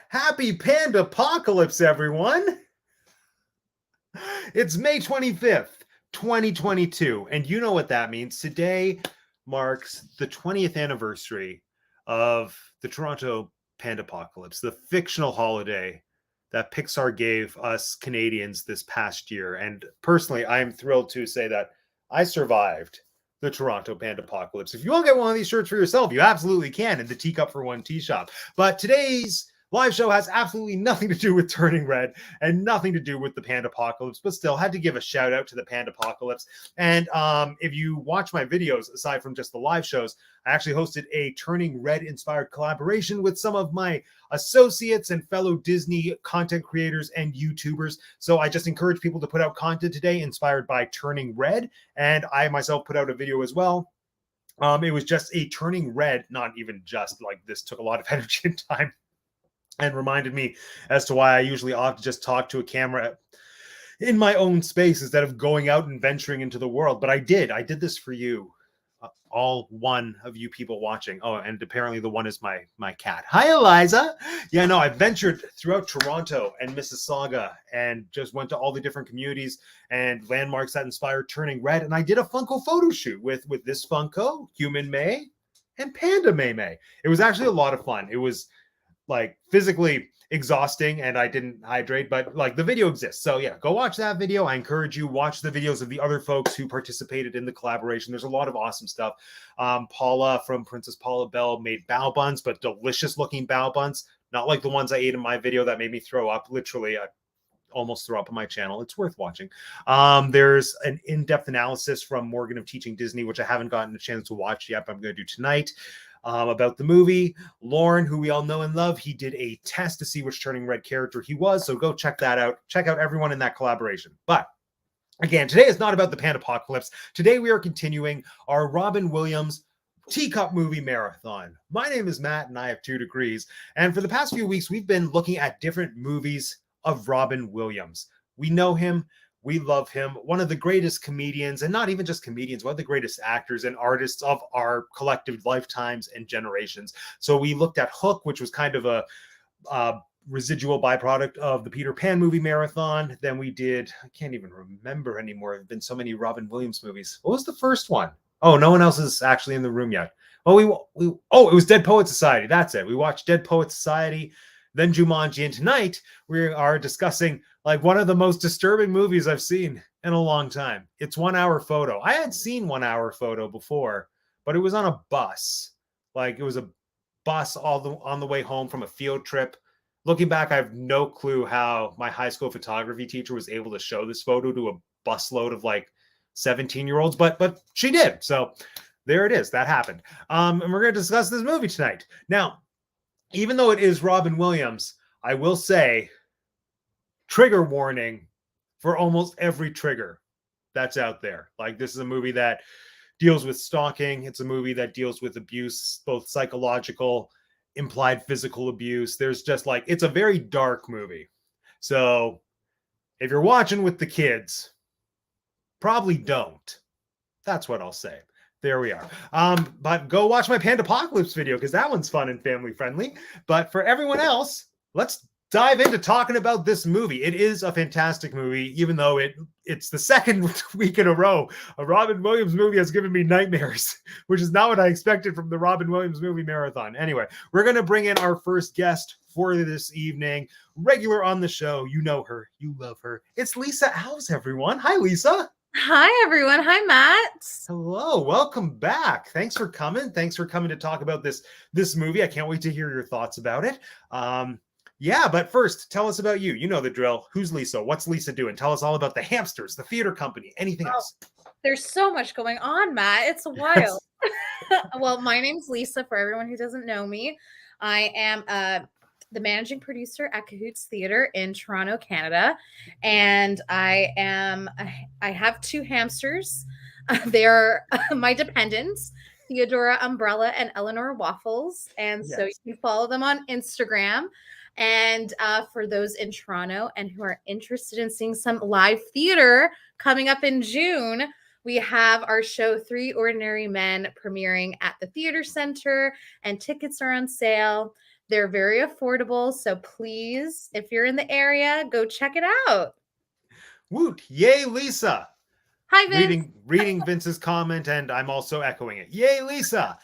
Happy Panda Apocalypse, everyone! It's May 25th, 2022, and you know what that means. Today marks the 20th anniversary of the Toronto Panda Apocalypse, the fictional holiday that Pixar gave us Canadians this past year. And personally, I am thrilled to say that I survived the Toronto Panda Apocalypse. If you want to get one of these shirts for yourself, you absolutely can in the Teacup for One tea shop. But today's live show has absolutely nothing to do with Turning Red and nothing to do with the Panda Apocalypse, but still had to give a shout out to the Panda Apocalypse. And if you watch my videos, aside from just the live shows, I actually hosted a Turning Red inspired collaboration with some of my associates and fellow Disney content creators and YouTubers. So I just encourage people to put out content today inspired by Turning Red. And I myself put out a video as well. It was just a Turning Red, not even just like this took a lot of energy and time, and reminded me as to why I usually opt to just talk to a camera in my own space instead of going out and venturing into the world. But I did this for you, all one of you people watching. Oh, and apparently the one is my cat. Hi, Eliza. Yeah, no, I ventured throughout Toronto and Mississauga and just went to all the different communities and landmarks that inspired Turning Red. And I did a Funko photo shoot with this Funko, Human May, and Panda May. It was actually a lot of fun. It was like physically exhausting and I didn't hydrate, but like the video exists. So yeah, go watch that video. I encourage you, watch the videos of the other folks who participated in the collaboration. There's a lot of awesome stuff. Paula from Princess Paula Bell made bao buns, but delicious looking bao buns. Not like the ones I ate in my video that made me throw up. Literally, I almost throw up on my channel. It's worth watching. There's an in-depth analysis from Morgan of Teaching Disney, which I haven't gotten a chance to watch yet, but I'm going to do tonight. About the movie. Lauren, who we all know and love, he did a test to see which Turning Red character he was. So go check that out. Check out everyone in that collaboration. But again, today is not about the Panda Apocalypse. Today we are continuing our Robin Williams Teacup movie marathon. My name is Matt and I have 2 degrees. And for the past few weeks, we've been looking at different movies of Robin Williams. We know him. We love him. One of the greatest comedians, and not even just comedians, one of the greatest actors and artists of our collective lifetimes and generations. So we looked at Hook, which was kind of a residual byproduct of the Peter Pan movie marathon. Then we did, I can't even remember anymore. There have been so many Robin Williams movies. What was the first one? Oh, no one else is actually in the room yet. Oh, it was Dead Poet Society. That's it. We watched Dead Poet Society, then Jumanji, and tonight we are discussing like one of the most disturbing movies I've seen in a long time. It's 1 Hour Photo. I had seen 1 Hour Photo before, but it was on a bus. Like it was a bus on the way home from a field trip. Looking back, I have no clue how my high school photography teacher was able to show this photo to a busload of like 17-year-olds, but she did. So there it is. That happened. And we're going to discuss this movie tonight. Now, even though it is Robin Williams, I will say trigger warning for almost every trigger that's out there. Like this is a movie that deals with stalking. It's a movie that deals with abuse, both psychological, implied physical abuse. There's just like, it's a very dark movie. So if you're watching with the kids, probably don't. That's what I'll say. There we are. But go watch my Panda Apocalypse video because that one's fun and family friendly. But for everyone else, let's dive into talking about this movie. It is a fantastic movie, even though it's the second week in a row a Robin Williams movie has given me nightmares, which is not what I expected from the Robin Williams movie marathon. Anyway, we're going to bring in our first guest for this evening, regular on the show. You know her, you love her. It's Lisa Alves, everyone. Hi, Lisa. Hi, everyone. Hi, Matt. Hello, welcome back. Thanks for coming. Thanks for coming to talk about this movie. I can't wait to hear your thoughts about it. Yeah, but first, tell us about you. You know the drill. Who's Lisa? What's Lisa doing? Tell us all about the hamsters, the theater company, anything else. There's so much going on, Matt. It's wild. Well, my name's Lisa, for everyone who doesn't know me. I am the managing producer at Cahoots Theater in Toronto, Canada. And I have 2 hamsters. They are my dependents, Theodora Umbrella and Eleanor Waffles. And so you can follow them on Instagram. And for those in Toronto and who are interested in seeing some live theater coming up in June, we have our show 3 Ordinary Men premiering at the Theater Center, and tickets are on sale. They're very affordable. So please, if you're in the area, go check it out. Woot! Yay, Lisa! Hi, Vince. Reading Vince's comment, and I'm also echoing it. Yay, Lisa!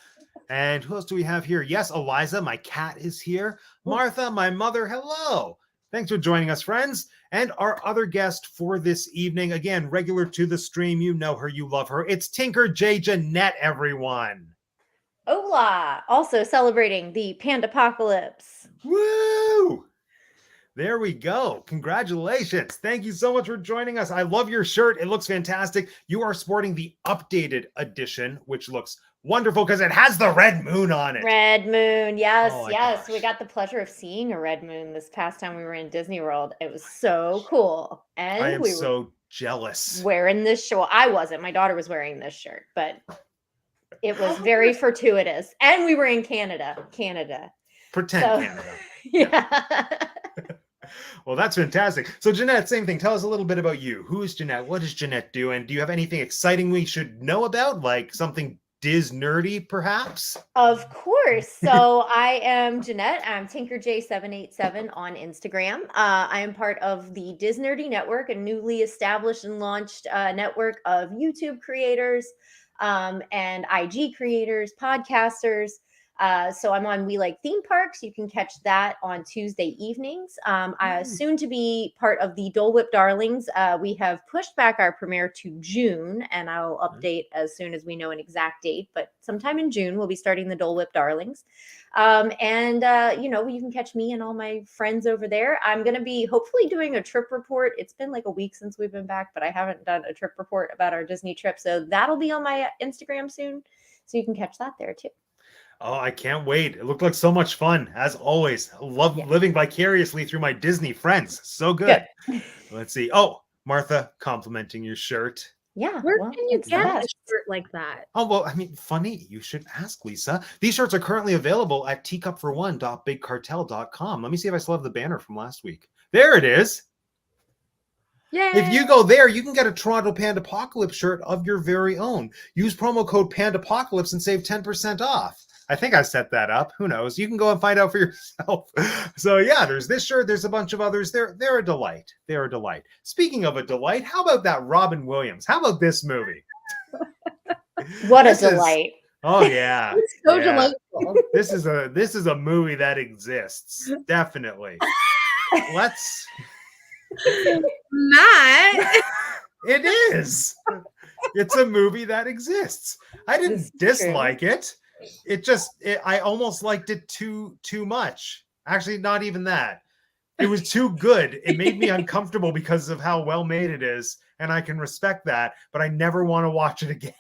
And who else do we have here? Yes, Eliza, my cat, is here. Martha, my mother, hello. Thanks for joining us, friends. And our other guest for this evening, again, regular to the stream, you know her, you love her. It's Tinker J. Jeanette, everyone. Hola! Also celebrating the Pandapocalypse. Woo! There we go. Congratulations. Thank you so much for joining us. I love your shirt. It looks fantastic. You are sporting the updated edition, which looks wonderful because it has the red moon on it. Red moon, yes, Oh my yes. gosh. We got the pleasure of seeing a red moon this past time we were in Disney World. It was so cool. And I am we were so jealous. wearing this shirt. Well, I wasn't. My daughter was wearing this shirt, but it was very fortuitous. And we were in Canada. Pretend So- Canada. Yeah. Well, that's fantastic. So, Jeanette, same thing. Tell us a little bit about you. Who is Jeanette? What does Jeanette do? And do you have anything exciting we should know about, like something nerdy, perhaps? Of course. So I am Jeanette. I'm TinkerJ787 on Instagram. I am part of the Disnerdy Network, a newly established and launched network of YouTube creators and IG creators, podcasters. So I'm on We Like Theme Parks. You can catch that on Tuesday evenings. Soon to be part of the Dole Whip Darlings. We have pushed back our premiere to June, and I'll update as soon as we know an exact date. But sometime in June, we'll be starting the Dole Whip Darlings. You can catch me and all my friends over there. I'm going to be hopefully doing a trip report. It's been like a week since we've been back, but I haven't done a trip report about our Disney trip. So that'll be on my Instagram soon. So you can catch that there too. Oh, I can't wait. It looked like so much fun, as always. I love living vicariously through my Disney friends. So good. Let's see. Oh, Martha, complimenting your shirt. Yeah. Where can you it's the get a best. shirt like that? Oh, well, I mean, funny. You should ask, Lisa. These shirts are currently available at teacupfor1.bigcartel.com. Let me see if I still have the banner from last week. There it is. Yay. If you go there, you can get a Toronto Pandapocalypse shirt of your very own. Use promo code Pandapocalypse and save 10% off. I think I set that up. Who knows? You can go and find out for yourself. So yeah, there's this shirt. There's a bunch of others. They're a delight. They're a delight. Speaking of a delight, how about that Robin Williams? How about this movie? What a This is- delight. Oh yeah. It's so Yeah. delightful. This is a movie that exists. Definitely. Let's Matt. It is. It's a movie that exists. I This didn't is dislike it. I almost liked it too much. Actually, not even that. It was too good. It made me uncomfortable because of how well made it is, and I can respect that, but I never want to watch it again.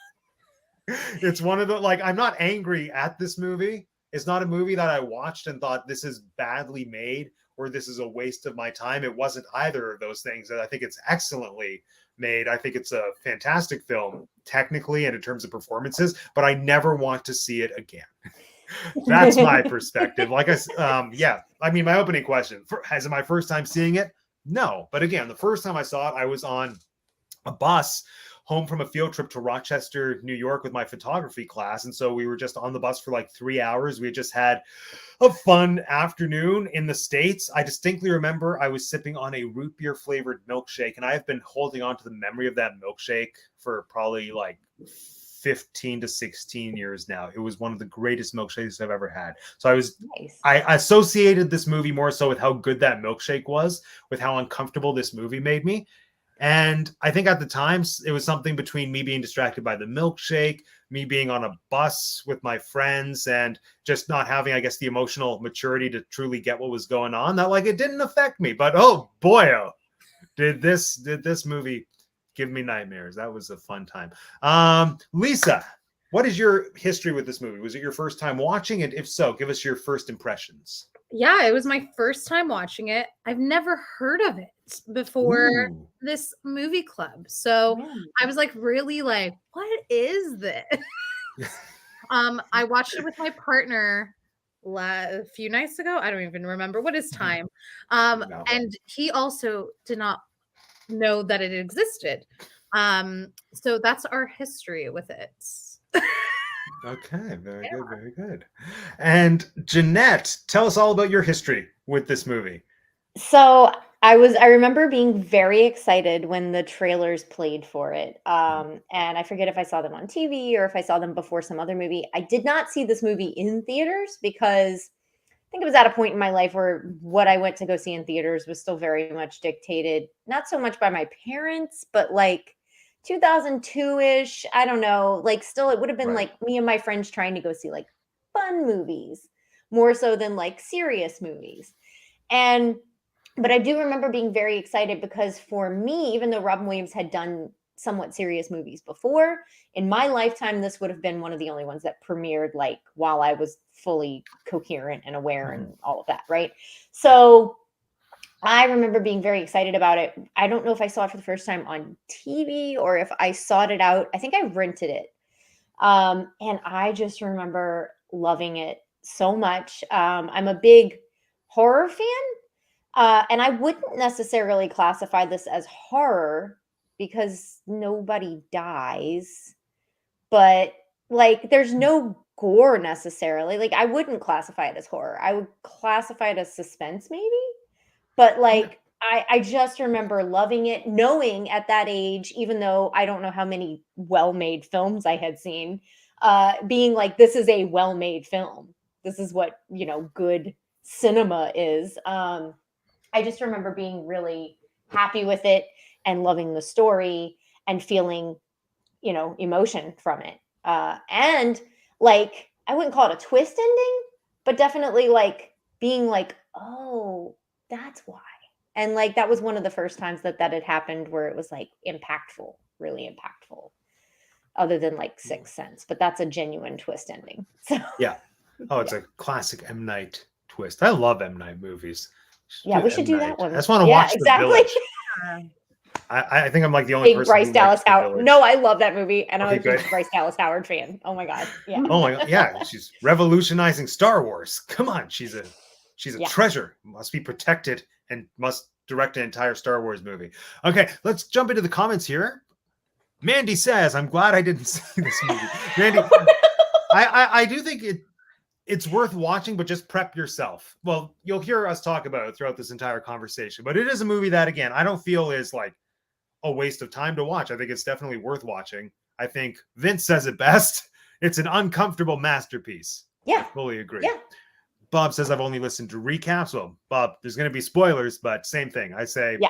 It's one of the, like, I'm not angry at this movie. It's not a movie that I watched and thought this is badly made or this is a waste of my time. It wasn't either of those things. And I think it's excellently made. I think it's a fantastic film, technically and in terms of performances, but I never want to see it again. That's my perspective. Like I mean, my opening question, is it my first time seeing it? No. But again, the first time I saw it, I was on a bus home from a field trip to Rochester, New York with my photography class. And so we were just on the bus for like 3 hours. We had just had a fun afternoon in the States. I distinctly remember I was sipping on a root beer flavored milkshake, and I have been holding on to the memory of that milkshake for probably like 15 to 16 years now. It was one of the greatest milkshakes I've ever had. So Nice. I associated this movie more so with how good that milkshake was, with how uncomfortable this movie made me. And I think at the time it was something between me being distracted by the milkshake, me being on a bus with my friends, and just not having, I guess, the emotional maturity to truly get what was going on, that like it didn't affect me. But oh boy, did this movie give me nightmares. That was a fun time. Lisa, what is your history with this movie? Was it your first time watching it? If so, give us your first impressions. Yeah, it was my first time watching it. I've never heard of it before Ooh. this movie club. So I was like, really like, what is this? I watched it with my partner a few nights ago. I don't even remember what is time. No. And he also did not know that it existed. So that's our history with it. Okay, very Yeah. good, very good. And Jeanette, tell us all about your history with this movie. So I remember being very excited when the trailers played for it. And I forget if I saw them on TV or if I saw them before some other movie. I did not see this movie in theaters because I think it was at a point in my life where what I went to go see in theaters was still very much dictated, not so much by my parents, but like 2002-ish. I don't know. Like still it would have been Right. like me and my friends trying to go see like fun movies more so than like serious movies. And but I do remember being very excited because for me, even though Robin Williams had done somewhat serious movies before, in my lifetime, this would have been one of the only ones that premiered like while I was fully coherent and aware and all of that, right? So I remember being very excited about it. I don't know if I saw it for the first time on TV or if I sought it out. I think I rented it. And I just remember loving it so much. I'm a big horror fan. And I wouldn't necessarily classify this as horror because nobody dies, but like there's no gore necessarily. Like I wouldn't classify it as horror. I would classify it as suspense maybe. But Yeah. like I just remember loving it, knowing at that age, even though I don't know how many well-made films I had seen, being like, this is a well-made film. This is what, good cinema is. I just remember being really happy with it and loving the story and feeling, emotion from it. And like, I wouldn't call it a twist ending, but definitely like being like, oh, that's why. And like, that was one of the first times that had happened where it was like impactful, really impactful, other than like Sixth Sense, but that's a genuine twist ending. So Yeah. Oh, it's a classic M. Night twist. I love M. Night movies. yeah, we M. should do Night. that one. I just want to Yeah, watch The exactly. Village. I think I'm like the only Big person Bryce who Dallas likes The Howard. Village. No, I love that movie, and I'm Okay, a huge good. Bryce Dallas Howard fan. Oh my god, yeah, Oh my god, yeah, she's revolutionizing Star Wars. Come on, she's a Yeah. treasure. Must be protected and must direct an entire Star Wars movie. Okay, let's jump into the comments here. Mandy says, "I'm glad I didn't see this movie." Mandy, I do think it's worth watching, but just prep yourself. Well, you'll hear us talk about it throughout this entire conversation, but it is a movie that, again, I don't feel is like a waste of time to watch. I think it's definitely worth watching. I think Vince says it best. It's an uncomfortable masterpiece. Yeah. I fully agree. Yeah. Bob says I've only listened to recaps. Well, Bob, there's going to be spoilers, but same thing. I say, Yeah.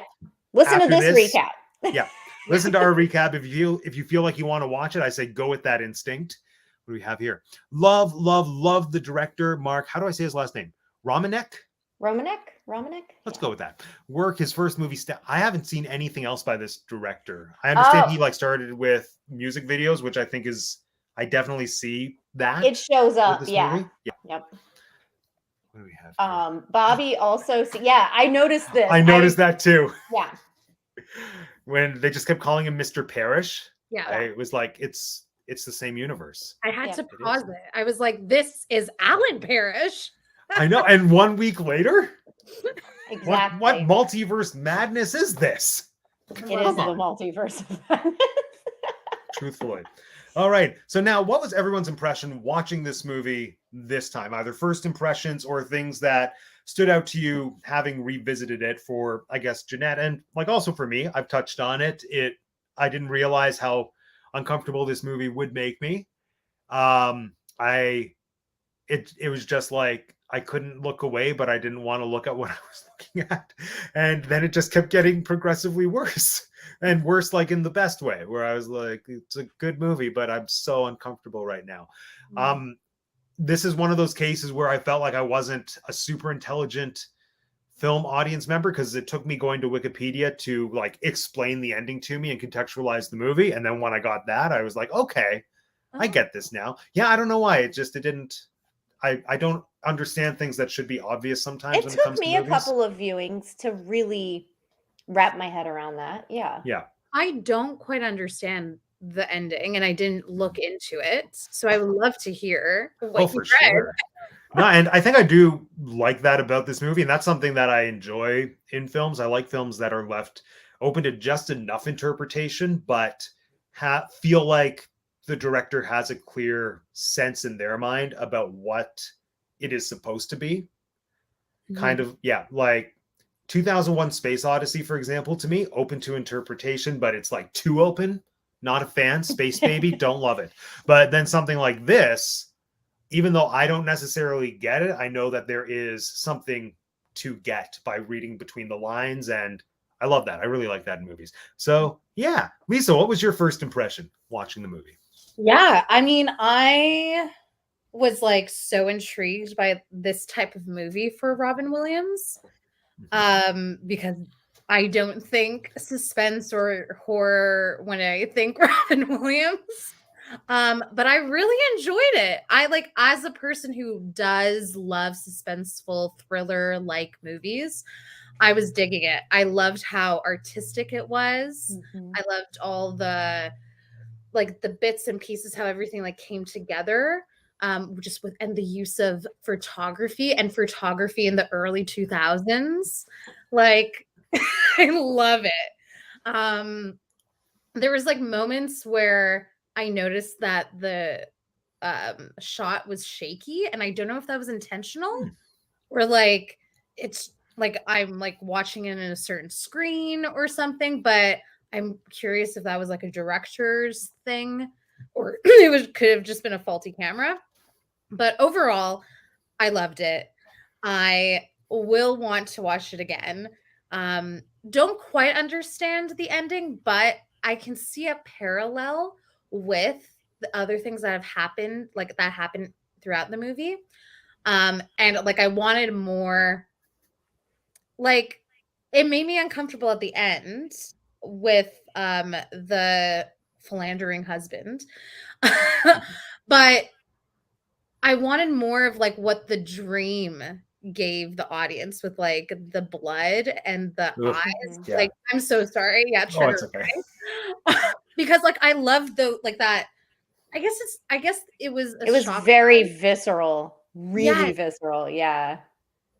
Listen to after this recap. Yeah, listen to our recap. If you feel like you want to watch it, I say go with that instinct. What do we have here? Love the director, Mark. How do I say his last name? Romanek. Let's go with that. Work his first movie. I haven't seen anything else by this director. I understand he like started with music videos, which I think is I definitely see that. It shows up. this Yeah. movie. Yeah. Yep. What do we have here? Bobby also. Yeah, I noticed this. I noticed that too. Yeah. When they just kept calling him Mr. Parrish. Yeah. It was like it's the same universe. I had Yeah. to pause it. I was like, this is Alan Parrish. I know. And 1 week later, Exactly. what multiverse madness is this? It is the multiverse of madness. Truthfully. All right. So now, what was everyone's impression watching this movie this time? Either first impressions or things that stood out to you having revisited it for, I guess, Jeanette, and like also for me. I've touched on it. I didn't realize how uncomfortable this movie would make me. It was just like I couldn't look away, but I didn't want to look at what I was looking at. And then it just kept getting progressively worse and worse, like in the best way, where I was like, it's a good movie, but I'm so uncomfortable right now. This is one of those cases where I felt like I wasn't a super intelligent film audience member because it took me going to Wikipedia to like explain the ending to me and contextualize the movie. And then when I got that, I was like, okay, I get this now. Yeah, I don't know why. It didn't. I don't understand things that should be obvious sometimes. It when took comes me to a movies. couple of viewings to really wrap my head around that. Yeah. Yeah. I don't quite understand the ending and I didn't look into it. So I would love to hear what For you read. sure. No, and I think I do like that about this movie. And that's something that I enjoy in films. I like films that are left open to just enough interpretation, but feel like the director has a clear sense in their mind about what it is supposed to be. Kind of, yeah, like 2001 Space Odyssey, for example, to me, open to interpretation, but it's like too open. Not a fan. Space Baby, don't love it. But then something like this, even though I don't necessarily get it, I know that there is something to get by reading between the lines, and I love that. I really like that in movies. So yeah, Lisa, what was your first impression watching the movie? Yeah, I mean, I was like so intrigued by this type of movie for Robin Williams, because I don't think suspense or horror when I think Robin Williams. But I really enjoyed it. I like, as a person who does love suspenseful thriller like movies, I was digging it. I loved how artistic it was. Mhm. I loved all the like the bits and pieces, how everything like came together. Just with and the use of photography in the early 2000s. Like I love it. There was like moments where I noticed that the shot was shaky, and I don't know if that was intentional or like it's like I'm like watching it in a certain screen or something, but I'm curious if that was like a director's thing or could have just been a faulty camera. But overall, I loved it. I will want to watch it again. Don't quite understand the ending, but I can see a parallel with the other things that have happened, like that happened throughout the movie. And like I wanted more, like it made me uncomfortable at the end with the philandering husband. But I wanted more of like what the dream gave the audience with like the blood and the Ugh, eyes. yeah. Like, I'm so sorry. Yeah, Oh, trigger it's okay. warning. Because like I love the like that. I guess it was a It was shock very value. visceral, really Yes. visceral. Yeah.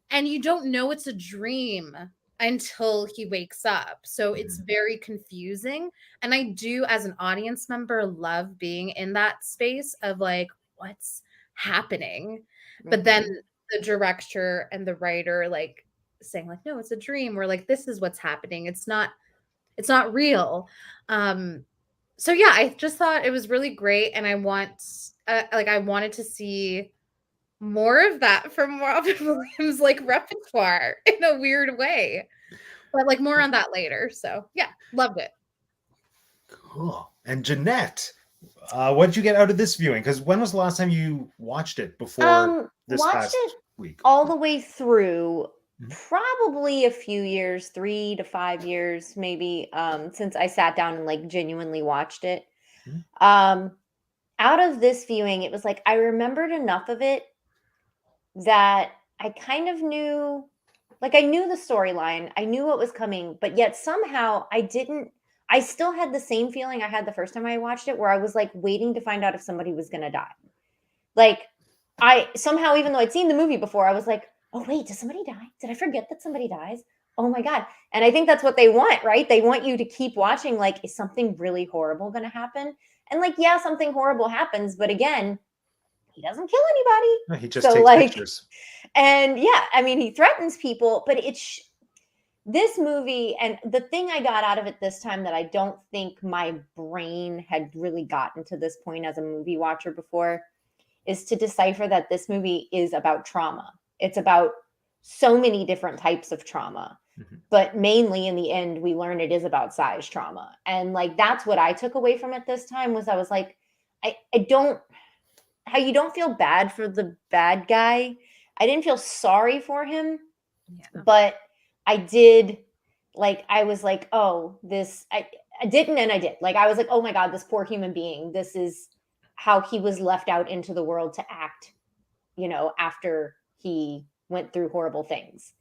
And you don't know it's a dream until he wakes up. So it's very confusing. And I do, as an audience member, love being in that space of like, what's happening? But then Mhm. the director and the writer like saying like, no, it's a dream, or like this is what's happening. It's not real. So yeah, I just thought it was really great, and I wanted to see more of that from Robin Williams like repertoire in a weird way. But like more on that later. So yeah, loved it. Cool. And Jeanette, what did you get out of this viewing? Because when was the last time you watched it before this Watched past it week? all the way through, Mhm. probably a few years, 3 to 5 years maybe, since I sat down and like genuinely watched it. Mhm. Out of this viewing, it was like I remembered enough of it that I kind of knew, like I knew the storyline, I knew what was coming, but yet somehow I still had the same feeling I had the first time I watched it, where I was like waiting to find out if somebody was going to die. Like I somehow, even though I'd seen the movie before, I was like, oh wait, does somebody die? Did I forget that somebody dies? Oh my God. And I think that's what they want, right? They want you to keep watching, like, is something really horrible going to happen? And like, yeah, something horrible happens, but again, he doesn't kill anybody. He just So takes like, pictures. and yeah, I mean, he threatens people, but this movie, and the thing I got out of it this time that I don't think my brain had really gotten to this point as a movie watcher before, is to decipher that this movie is about trauma. It's about so many different types of trauma. Mhm. But mainly in the end, we learn it is about size trauma. And like, that's what I took away from it this time, was I was like, I don't, how you don't feel bad for the bad guy. I didn't feel sorry for him, but I did, like, I was like, oh, I didn't, and I did. Like, I was like, oh my God, this poor human being, this is how he was left out into the world to act, after he went through horrible things.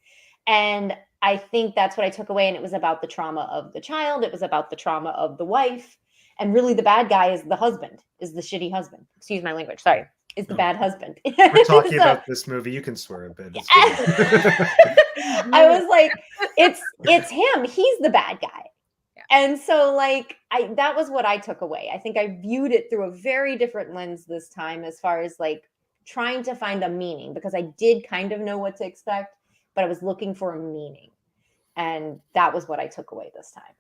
And I think that's what I took away. And it was about the trauma of the child. It was about the trauma of the wife. And really the bad guy is the husband, is the shitty husband. Excuse my language. Sorry. Is the bad husband. We're talking So, about this movie. You can swear a bit. I was like, it's him. He's the bad guy. Yeah. And so like that was what I took away. I think I viewed it through a very different lens this time as far as like trying to find a meaning, because I did kind of know what to expect, but I was looking for a meaning. And that was what I took away this time.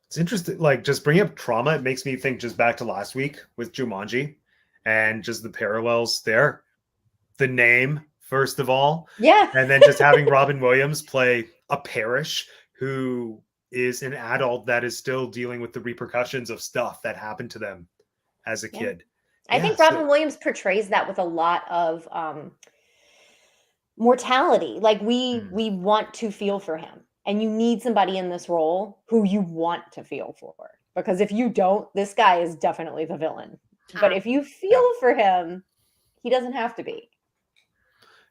It's interesting, like just bringing up trauma, it makes me think just back to last week with Jumanji and just the parallels there. The name, first of all, Yeah. and then just having Robin Williams play a Parrish who is an adult that is still dealing with the repercussions of stuff that happened to them as a kid. I think Robin Williams portrays that with a lot of mortality. Like we want to feel for him, and you need somebody in this role who you want to feel for, because if you don't, this guy is definitely the villain. But if you feel for him, he doesn't have to be.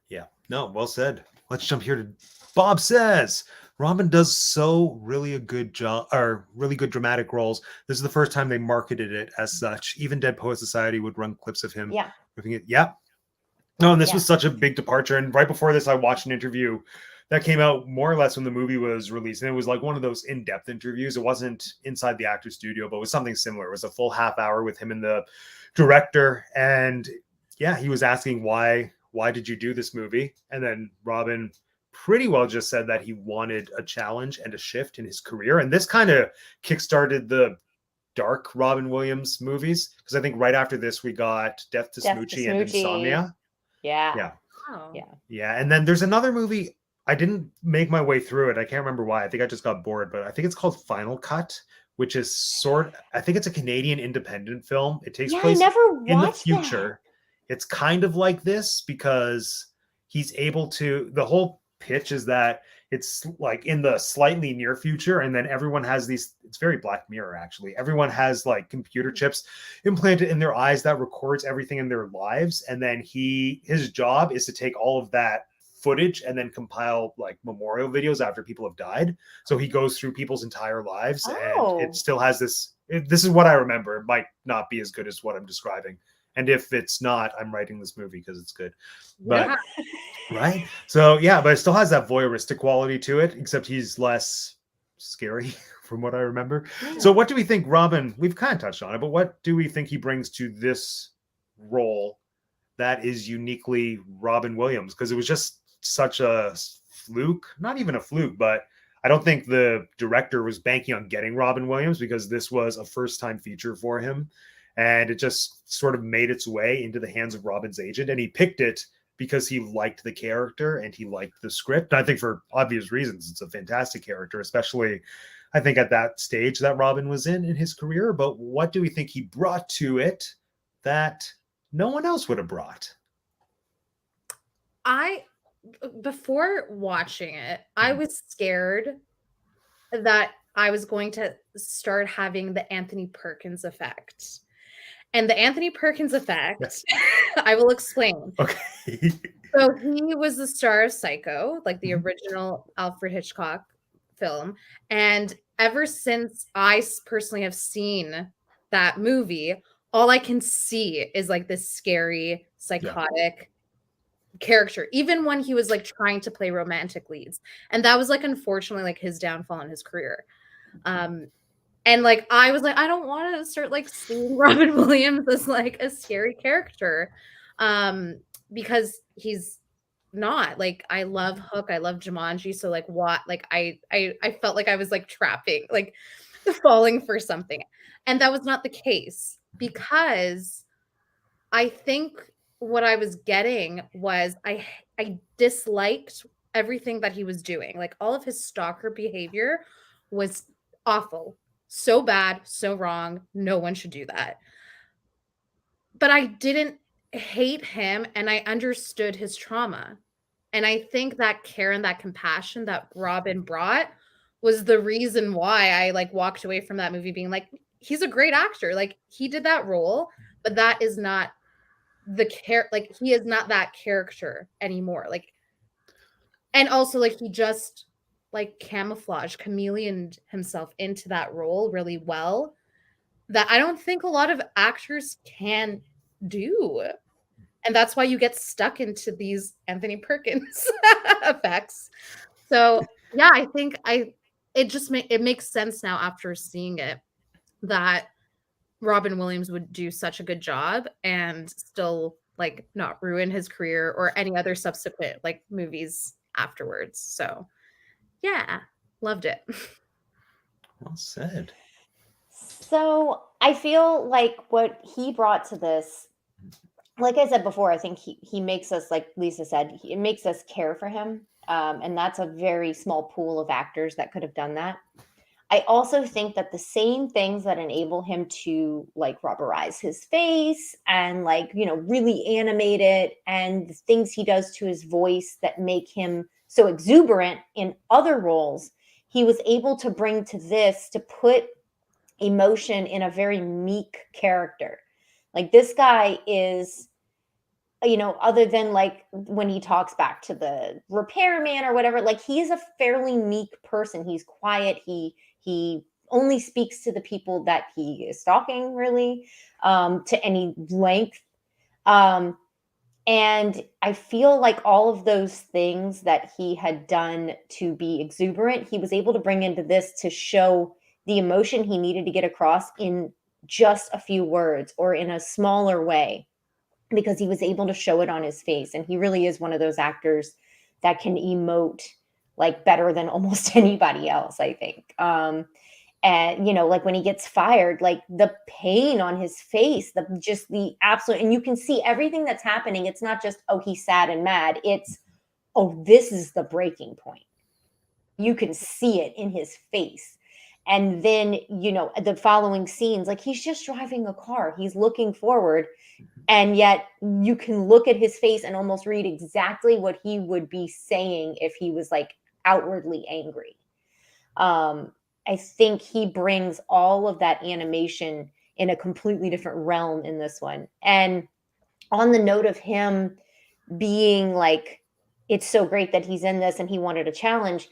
Yeah, no, well said. Let's jump here to Bob Says. Robin does really a good job, or really good dramatic roles. This is the first time they marketed it as such. Even Dead Poet Society would run clips of him ripping it. Yeah. No, and this was such a big departure. And right before this, I watched an interview that came out more or less when the movie was released. And it was like one of those in-depth interviews. It wasn't inside the actor's studio, but it was something similar. It was a full half hour with him and the director. And yeah, he was asking why did you do this movie? And then Robin pretty well just said that he wanted a challenge and a shift in his career. And this kind of kickstarted the dark Robin Williams movies, because I think right after this we got Death to Smoochie and Insomnia. Yeah. Yeah. And then there's another movie. I didn't make my way through it. I can't remember why. I think I just got bored, but I think it's called Final Cut, which is I think it's a Canadian independent film. It takes place in the future. It's kind of like this because he's able to, the whole pitch is that it's like in the slightly near future, and then everyone has these, it's very Black Mirror actually. Everyone has like computer chips implanted in their eyes that records everything in their lives. And then his job is to take all of that footage and then compile like memorial videos after people have died. So he goes through people's entire lives and it still has this is what I remember. It might not be as good as what I'm describing. And if it's not, I'm writing this movie because it's good. But right? So yeah, but it still has that voyeuristic quality to it, except he's less scary from what I remember. Yeah. So what do we think Robin, we've kind of touched on it, but what do we think he brings to this role that is uniquely Robin Williams? Because it was just such a fluke, not even a fluke, but I don't think the director was banking on getting Robin Williams, because this was a first-time feature for him. And it just sort of made its way into the hands of Robin's agent. And he picked it because he liked the character and he liked the script. And I think for obvious reasons, it's a fantastic character, especially I think at that stage that Robin was in his career. But what do we think he brought to it that no one else would have brought? Before watching it, I was scared that I was going to start having the Anthony Perkins effect. And the Anthony Perkins effect, I will explain. Okay. So he was the star of Psycho, like the original Alfred Hitchcock film. And ever since I personally have seen that movie, all I can see is like this scary, psychotic character, even when he was like trying to play romantic leads. And that was like, unfortunately, like his downfall in his career. And like, I was like, I don't want to start like seeing Robin Williams as like a scary character, because he's not. Like, I love Hook, I love Jumanji. So like, what? Like, I felt like I was like trapping, like falling for something, and that was not the case, because I think what I was getting was I disliked everything that he was doing. Like, all of his stalker behavior was awful. So bad, so wrong. No one should do that. But I didn't hate him, and I understood his trauma. And I think that care and that compassion that Robin brought was the reason why I like walked away from that movie being like, he's a great actor. Like, he did that role, but that is not like, he is not that character anymore. Like, and also like, he just like chameleoned himself into that role really well, that I don't think a lot of actors can do. And that's why you get stuck into these Anthony Perkins effects. So yeah, I think it makes sense now after seeing it that Robin Williams would do such a good job and still like not ruin his career or any other subsequent like movies afterwards. So yeah, loved it. Well said. So I feel like what he brought to this, like I said before, I think he makes us, like Lisa said, it makes us care for him. And that's a very small pool of actors that could have done that. I also think that the same things that enable him to like rubberize his face and like, really animate it, and the things he does to his voice that make him so exuberant in other roles, he was able to bring to this to put emotion in a very meek character. Like this guy is, other than like when he talks back to the repairman or whatever, like he's a fairly meek person. He's quiet. He only speaks to the people that he is stalking, really, to any length. And I feel like all of those things that he had done to be exuberant, he was able to bring into this to show the emotion he needed to get across in just a few words or in a smaller way, because he was able to show it on his face. And he really is one of those actors that can emote like better than almost anybody else, I think. And like when he gets fired, like the pain on his face, the absolute, and you can see everything that's happening. It's not just, oh, he's sad and mad. It's, oh, this is the breaking point. You can see it in his face. And then, the following scenes, like he's just driving a car, he's looking forward, and yet you can look at his face and almost read exactly what he would be saying if he was like outwardly angry. I think he brings all of that animation in a completely different realm in this one. And on the note of him being like, it's so great that he's in this and he wanted a challenge.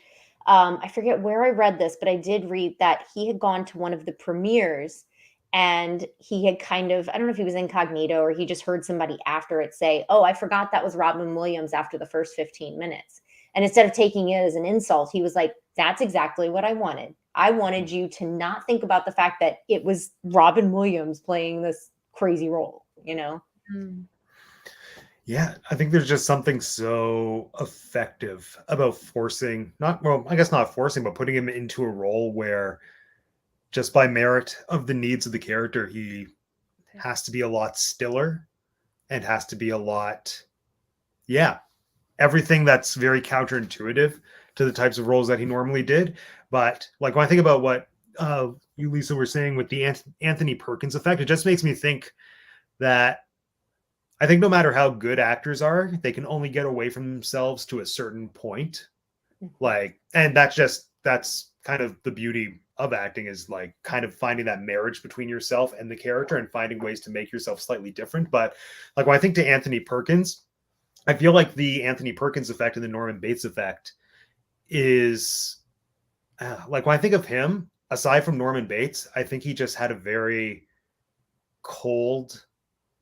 I forget where I read this, but I did read that he had gone to one of the premieres and he had kind of, I don't know if he was incognito or he just heard somebody after it say, oh, I forgot that was Robin Williams after the first 15 minutes. And instead of taking it as an insult, he was like, that's exactly what I wanted. I wanted you to not think about the fact that it was Robin Williams playing this crazy role, Mm. Yeah, I think there's just something so effective about forcing, not, well, I guess not forcing, but putting him into a role where just by merit of the needs of the character, he has to be a lot stiller and has to be a lot, yeah, everything that's very counterintuitive to the types of roles that he normally did. But like when I think about what you, Lisa, were saying with the Anthony Perkins effect, it just makes me think that I think no matter how good actors are, they can only get away from themselves to a certain point. Like, and that's kind of the beauty of acting, is like kind of finding that marriage between yourself and the character and finding ways to make yourself slightly different. But like when I think to Anthony Perkins, I feel like the Anthony Perkins effect and the Norman Bates effect is like when I think of him, aside from Norman Bates, I think he just had a very cold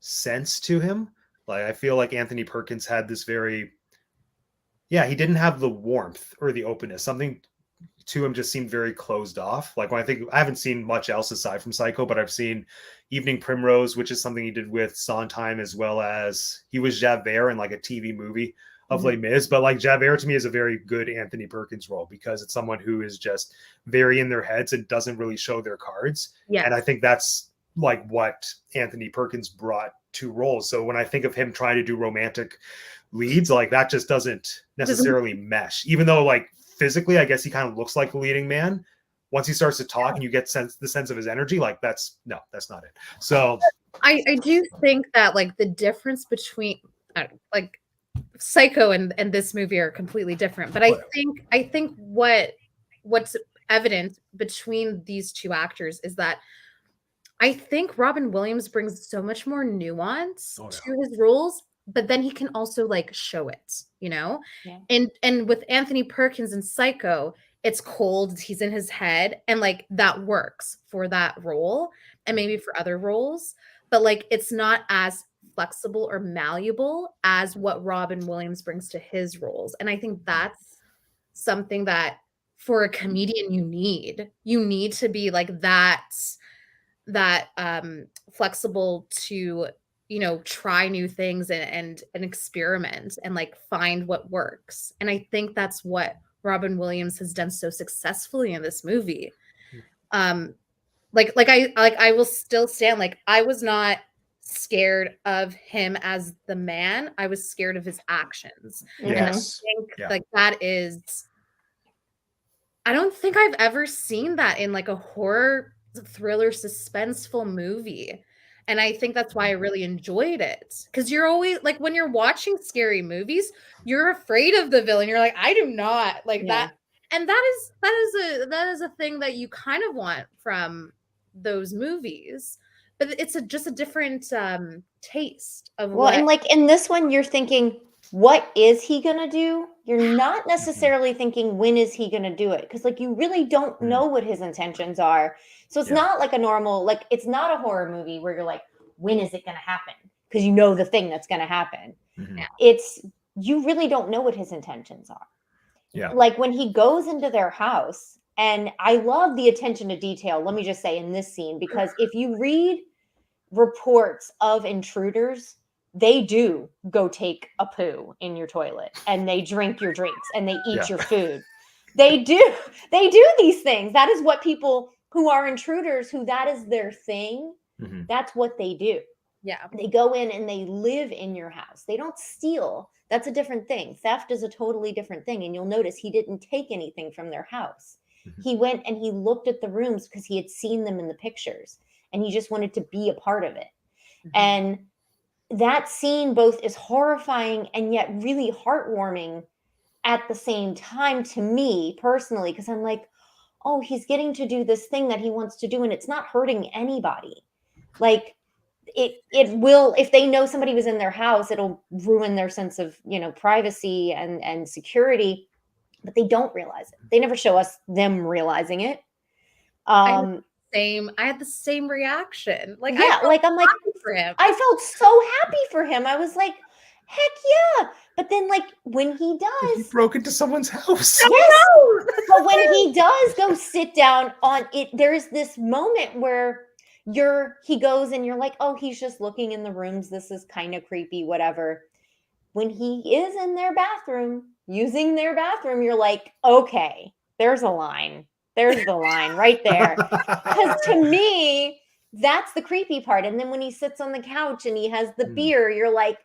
sense to him. Like I feel like Anthony Perkins had this very, yeah, he didn't have the warmth or the openness. Something to him just seemed very closed off. Like when I think, I haven't seen much else aside from Psycho, but I've seen Evening Primrose, which is something he did with Sondheim, as well as he was Javert in like a TV movie of Les Mis. But like Javert to me is a very good Anthony Perkins role because it's someone who is just very in their heads and doesn't really show their cards. Yeah. And I think that's like what Anthony Perkins brought to roles. So when I think of him trying to do romantic leads, like that just doesn't necessarily mesh, even though like physically I guess he kind of looks like the leading man. Once he starts to talk and you get the sense of his energy, like that's not it. So I do think that like the difference between like Psycho and this movie are completely different, but I think what's evident between these two actors is that I think Robin Williams brings so much more nuance to his roles, but then he can also like show it, Yeah. And with Anthony Perkins and Psycho, it's cold, he's in his head, and like that works for that role and maybe for other roles, but like it's not as flexible or malleable as what Robin Williams brings to his roles. And I think that's something that for a comedian you need. You need to be like that flexible to, you know, try new things and experiment and like find what works. And I think that's what Robin Williams has done so successfully in this movie. I will still stand, like, I was not scared of him as the man. I was scared of his actions. And I Yes. think Yeah. like that is, I don't think I've ever seen that in like a horror thriller suspenseful movie. And I think that's why I really enjoyed it. Because you're always like, when you're watching scary movies, you're afraid of the villain. You're like, I do not like Yeah. that. And that is a thing that you kind of want from those movies. But it's just a different taste of Well, and like in this one, you're thinking, what is he gonna do? You're not necessarily thinking, when is he gonna do it? Because like you really don't know what his intentions are. So it's Yeah. not like a normal, like it's not a horror movie where you're like, when is it gonna happen? Because you know the thing that's gonna happen. Mhm. It's, you really don't know what his intentions are. Yeah. Like when he goes into their house, and I love the attention to detail, let me just say, in this scene, because if you read reports of intruders, they do go take a poo in your toilet, and they drink your drinks, and they eat your food. They do these things. That is what people who are intruders, who that is their thing, that's what they do. Yeah. They go in and they live in your house. They don't steal. That's a different thing. Theft is a totally different thing. And you'll notice he didn't take anything from their house. He went and he looked at the rooms because he had seen them in the pictures, and he just wanted to be a part of it. And that scene both is horrifying and yet really heartwarming at the same time, to me personally, because I'm like, oh, he's getting to do this thing that he wants to do, and it's not hurting anybody. Like it will, if they know somebody was in their house, it'll ruin their sense of, you know, privacy and security, but they don't realize it. They never show us them realizing it. I had the same reaction. Like, yeah, like I'm like, for him. I felt so happy for him. I was like, heck yeah. But then like when he does, He broke into someone's house. yes, but when he does go sit down on it, there's this moment where he goes and you're like, oh, he's just looking in the rooms. This is kind of creepy, whatever. When he is in their bathroom, using their bathroom, you're like, okay, there's a line. There's the line right there. Because to me, that's the creepy part. And then when he sits on the couch and he has the beer, you're like,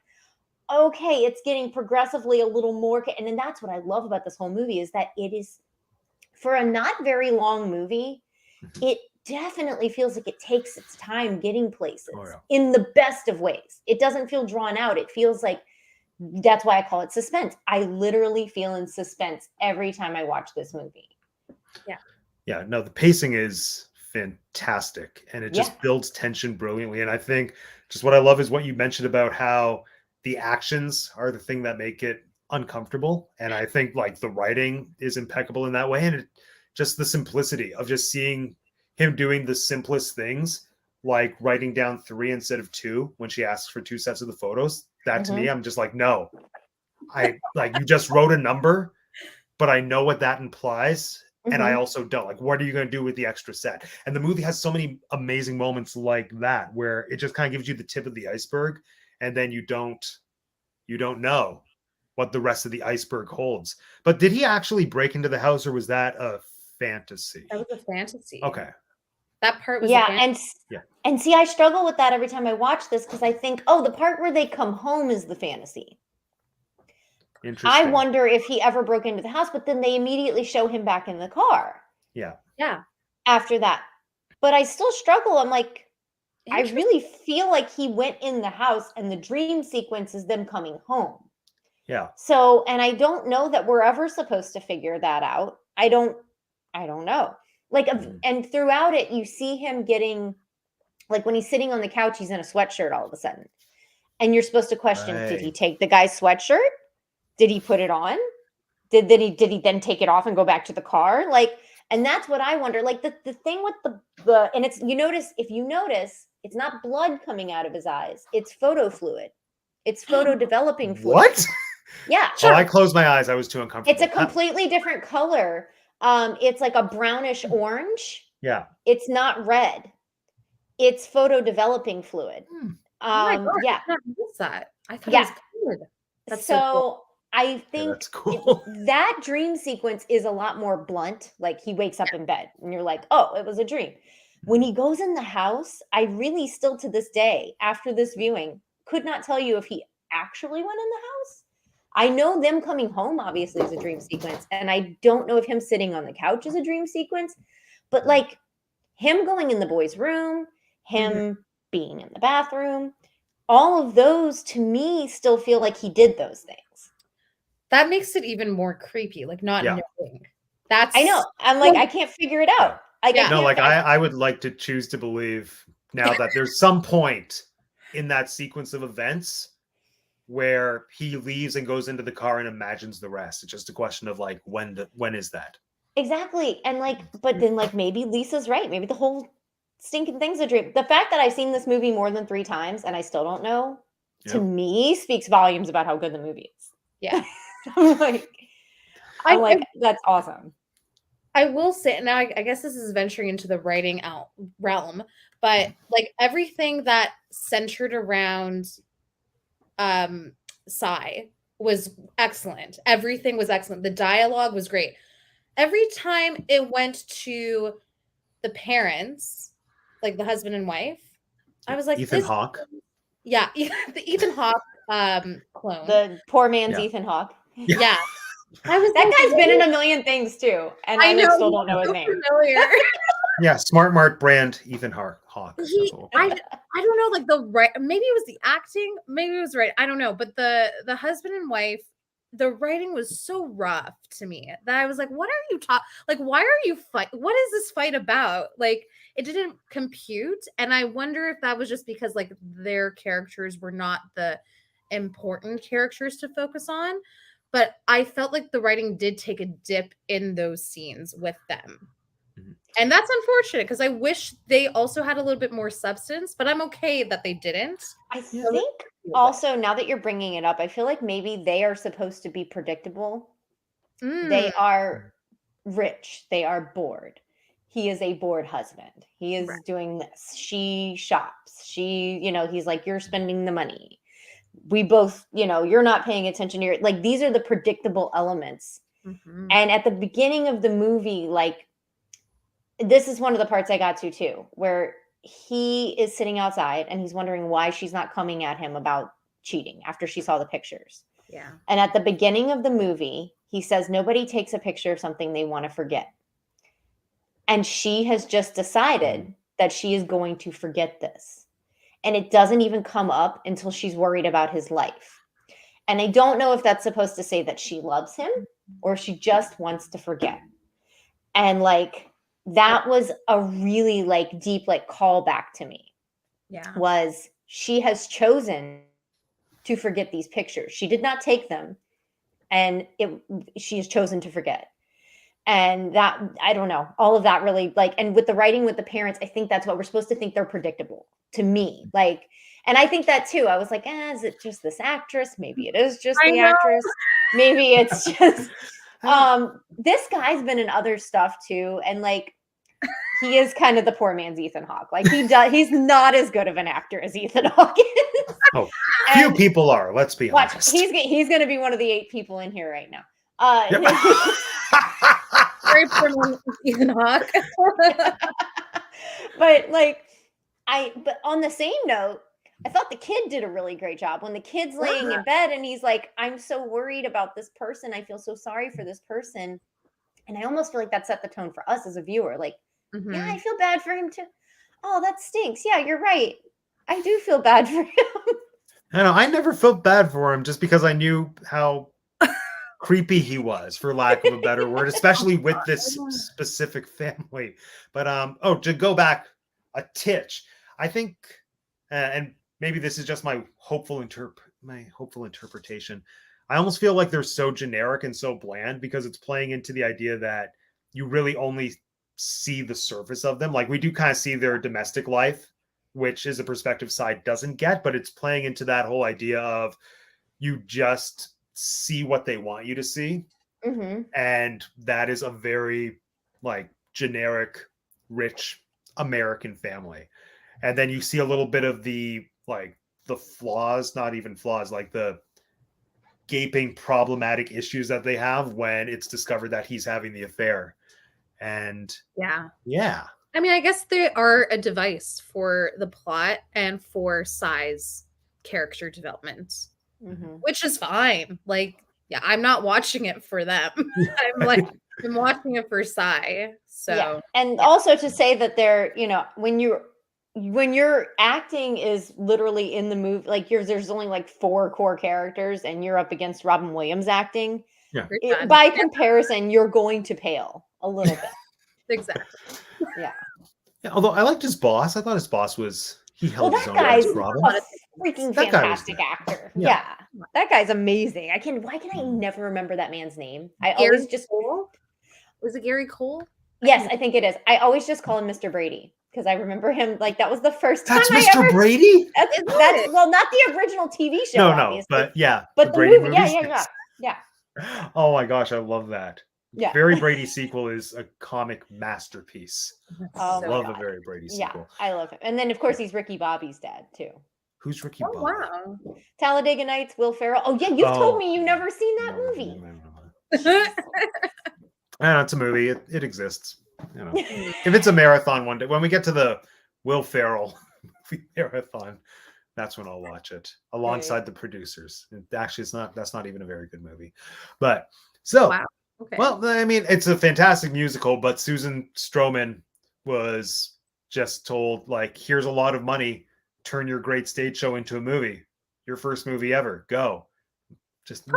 okay, it's getting progressively a little more. And then that's what I love about this whole movie, is that it is, for a not very long movie, it definitely feels like it takes its time getting places in the best of ways. It doesn't feel drawn out. It feels like, that's why I call it suspense. I literally feel in suspense every time I watch this movie. Yeah. Yeah, no, the pacing is fantastic, and it just builds tension brilliantly. And I think just what I love is what you mentioned about how the actions are the thing that make it uncomfortable. And I think like the writing is impeccable in that way. And just the simplicity of just seeing him doing the simplest things, like writing down 3 instead of 2 when she asks for 2 sets of the photos. That to me, I'm just like, no, I like, you just wrote a number, but I know what that implies. And I also don't. Like, what are you going to do with the extra set? And the movie has so many amazing moments like that, where it just kind of gives you the tip of the iceberg, and then you don't know what the rest of the iceberg holds. But did he actually break into the house, or was that a fantasy? That was a fantasy. Okay. That part was and see, I struggle with that every time I watch this, because I think, oh, the part where they come home is the fantasy. I wonder if he ever broke into the house, but then they immediately show him back in the car. Yeah. After that. But I still struggle. I'm like, I really feel like he went in the house and the dream sequence is them coming home. Yeah. So, and I don't know that we're ever supposed to figure that out. I don't know. Like, and throughout it, you see him getting, like when he's sitting on the couch, he's in a sweatshirt all of a sudden. And you're supposed to question, did he take the guy's sweatshirt? Did he put it on? Did he then take it off and go back to the car? Like, and that's what I wonder. Like the thing with the and it's, if you notice, it's not blood coming out of his eyes. It's photo fluid. It's photo developing fluid. What? Yeah. Sure. Oh, I closed my eyes. I was too uncomfortable. It's a completely different color. It's like a brownish orange. Yeah. It's not red. It's photo developing fluid. Hmm. Oh my god, Yeah. I did not notice that. I thought it Yeah. was good. That's so cool. So I Yeah, think that's cool. that dream sequence is a lot more blunt. Like he wakes up in bed and you're like, oh, it was a dream. When he goes in the house, I really still to this day, after this viewing, could not tell you if he actually went in the house. I know them coming home obviously is a dream sequence, and I don't know if him sitting on the couch is a dream sequence, but like him going in the boys' room, him being in the bathroom, all of those to me still feel like he did those things. That makes it even more creepy, like not Yeah. knowing. That's I know. I'm like, I can't figure it out. Like, Yeah. I No, can't, like I would like to choose to believe now that there's some point in that sequence of events where he leaves and goes into the car and imagines the rest. It's just a question of like when is that? exactly. And like, but then like maybe Lisa's right. Maybe the whole stinking thing's a dream. The fact that I've seen this movie more than 3 times and I still don't know, to Yep. me speaks volumes about how good the movie is. Yeah. I'm like, I that's awesome. I will say now, I guess this is venturing into the writing out realm, but like everything that centered around Psy was excellent. Everything was excellent. The dialogue was great. Every time it went to the parents, like the husband and wife, I was like, Ethan this, Hawke. yeah, the Ethan Hawke clone. The poor man's Yeah. Ethan Hawke. Yeah. I was That like, guy's been in "What?" a million things too, and I I like know, still don't know his so name. familiar. Yeah, Smart Mark brand Ethan Hawke. I don't know, like the right, maybe it was the acting, maybe it was right, I don't know, but the husband and wife, the writing was so rough to me that I was like, what are you talking, like why are you fight, what is this fight about? Like it didn't compute, and I wonder if that was just because like their characters were not the important characters to focus on, but I felt like the writing did take a dip in those scenes with them. And that's unfortunate because I wish they also had a little bit more substance, but I'm okay that they didn't. I think also, now that you're bringing it up, I feel like maybe they are supposed to be predictable. They are rich. They are bored. He is a bored husband. He is doing this. She shops. He's like, you're spending the money. We both, you're not paying attention to like, these are the predictable elements. And at the beginning of the movie, like, this is one of the parts I got to too, where he is sitting outside and he's wondering why she's not coming at him about cheating after she saw the pictures. Yeah. And at the beginning of the movie, he says nobody takes a picture of something they want to forget. And she has just decided that she is going to forget this. And it doesn't even come up until she's worried about his life. And I don't know if that's supposed to say that she loves him or she just wants to forget. And like, that was a really like deep like callback to me. Yeah. Was she has chosen to forget these pictures. She did not take them, and she has chosen to forget. And that, I don't know, all of that really like, and with the writing with the parents, I think that's what we're supposed to think, they're predictable to me. Like, and I think that too. I was like, is it just this actress? Maybe it is just the actress. Maybe it's just this guy's been in other stuff too, and like he is kind of the poor man's Ethan Hawke. Like he's not as good of an actor as Ethan Hawke is. Oh, few people are. Let's be honest. He's going to be one of the 8 people in here right now. Very poor man's Ethan Hawke. But like but on the same note, I thought the kid did a really great job when the kid's laying in bed and he's like, I'm so worried about this person. I feel so sorry for this person. And I almost feel like that set the tone for us as a viewer. Like, yeah, I feel bad for him too. Oh, that stinks. Yeah, you're right. I do feel bad for him. I never felt bad for him just because I knew how creepy he was, for lack of a better word, especially with this specific family. But to go back a titch, I think, and maybe this is just my hopeful interpretation. I almost feel like they're so generic and so bland because it's playing into the idea that you really only see the surface of them. Like we do kind of see their domestic life, which is a perspective side doesn't get, but it's playing into that whole idea of you just see what they want you to see. And that is a very like generic, rich American family. And then you see a little bit of the like the flaws, not even flaws, like the gaping problematic issues that they have when it's discovered that he's having the affair. And yeah. I mean, I guess they are a device for the plot and for Sai's character development, which is fine. Like, yeah, I'm not watching it for them. I'm watching it for Sai. So yeah. And also to say that they're, you know, when you're acting is literally in the movie, like there's only like 4 core characters and you're up against Robin Williams acting. Yeah. By comparison, you're going to pale a little bit. Exactly. Yeah. Although I liked his boss. I thought his boss was held his own guy's as Robin. a freaking fantastic actor. Yeah. That guy's amazing. Why can I never remember that man's name? Was it Gary Cole? Yes, I think it is. I always just call him Mr. Brady because I remember him, like that was the first time That's Mr. Brady? That's well, not the original TV show. No, but yeah. But the Brady movie, yeah. Oh my gosh, I love that. Yeah. Very Brady sequel is a comic masterpiece. Oh, I love a Very Brady sequel. Yeah, I love him. And then of course he's Ricky Bobby's dad too. Who's Ricky Bobby? Wow. Talladega Nights, Will Ferrell. Oh yeah, you've told me you've never seen that movie. It's a movie. It exists. You know, if it's a marathon one day, when we get to the Will Ferrell marathon, that's when I'll watch it alongside the producers. Actually, that's not even a very good movie. But so, okay. Well, I mean, it's a fantastic musical, but Susan Strowman was just told, like, here's a lot of money. Turn your great stage show into a movie. Your first movie ever. Go. Just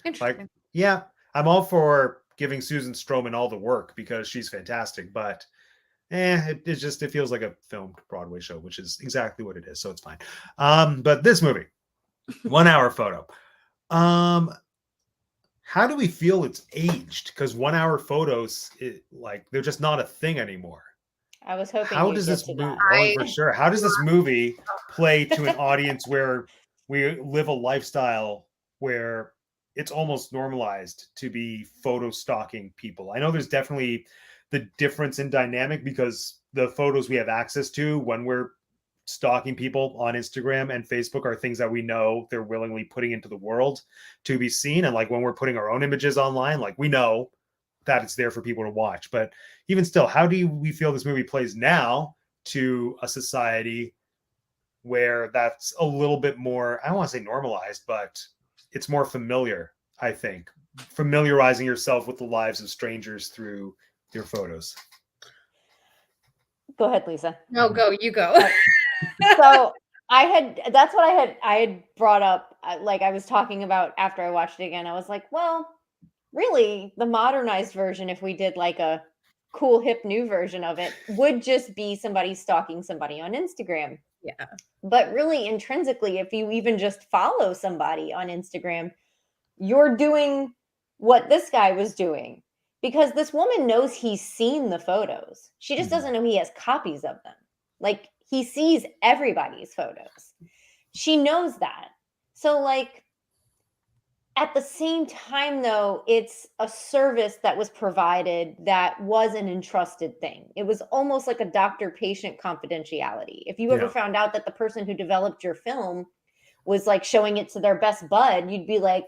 Interesting. yeah, I'm all for giving Susan Strowman all the work because she's fantastic, but it feels like a filmed Broadway show, which is exactly what it is, so it's fine. But this movie, 1 hour photo. How do we feel it's aged? Because 1 hour photos, they're just not a thing anymore. I was hoping. How does this movie? For sure. How does this movie play to an audience where we live a lifestyle where it's almost normalized to be photo stalking people? I know there's definitely the difference in dynamic because the photos we have access to when we're stalking people on Instagram and Facebook are things that we know they're willingly putting into the world to be seen. And like when we're putting our own images online, like we know that it's there for people to watch. But even still, how do we feel this movie plays now to a society where that's a little bit more, I don't want to say normalized, but it's more familiar, I think. Familiarizing yourself with the lives of strangers through your photos. Go ahead, Lisa. No, you go. So I had brought up, like I was talking about after I watched it again. I was like, well, really, the modernized version, if we did like a cool hip new version of it, would just be somebody stalking somebody on Instagram. Yeah. But really intrinsically, if you even just follow somebody on Instagram, you're doing what this guy was doing. Because this woman knows he's seen the photos. She just doesn't know he has copies of them. Like, he sees everybody's photos. She knows that. So, like, at the same time, though, it's a service that was provided that was an entrusted thing. It was almost like a doctor-patient confidentiality. If you ever found out that the person who developed your film was, like, showing it to their best bud, you'd be like,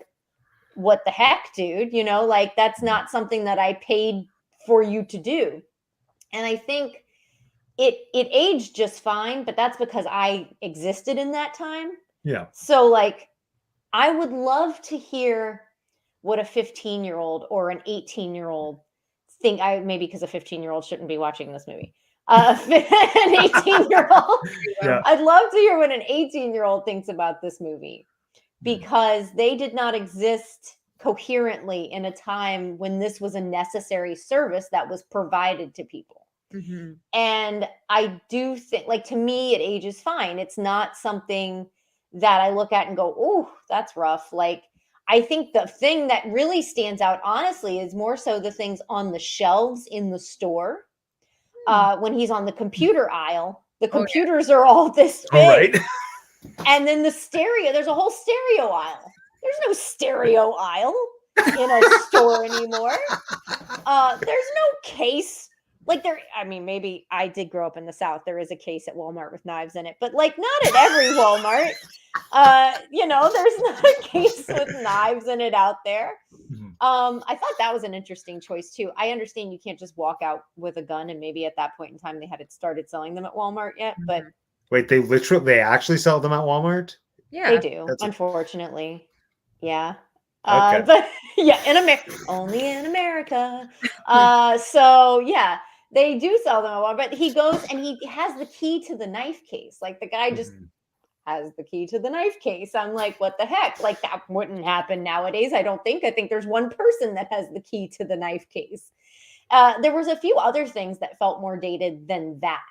what the heck, dude? You know, like, that's not something that I paid for you to do. And I think it aged just fine, but that's because I existed in that time. Yeah. So, like, I would love to hear what a 15-year-old or an 18-year-old think. Maybe because a 15-year-old shouldn't be watching this movie. An 18-year-old. Yeah. I'd love to hear what an 18-year-old thinks about this movie. Because they did not exist coherently in a time when this was a necessary service that was provided to people. Mm-hmm. And I do think, like, to me, it ages fine. It's not something that I look at and go, oh, that's rough. Like, I think the thing that really stands out, honestly, is more so the things on the shelves in the store. When he's on the computer aisle, the computers are all this big. All right. And then the stereo, there's a whole stereo aisle. There's no stereo aisle. in a store anymore. There's no case. Like I mean, maybe I did grow up in the South. There is a case at Walmart with knives in it, but like not at every Walmart. There's not a case with knives in it out there. Mhm. I thought that was an interesting choice too. I understand you can't just walk out with a gun, and maybe at that point in time they hadn't started selling them at Walmart yet, but Wait, they actually sell them at Walmart? Yeah. they do, That's a- unfortunately. Yeah. Okay. But yeah, in America, only in America. So yeah, they do sell them at Walmart, but he goes and he has the key to the knife case. Like the guy just Mhm. has the key to the knife case. I'm like, what the heck? Like that wouldn't happen nowadays. I don't think. I think there's one person that has the key to the knife case. There was a few other things that felt more dated than that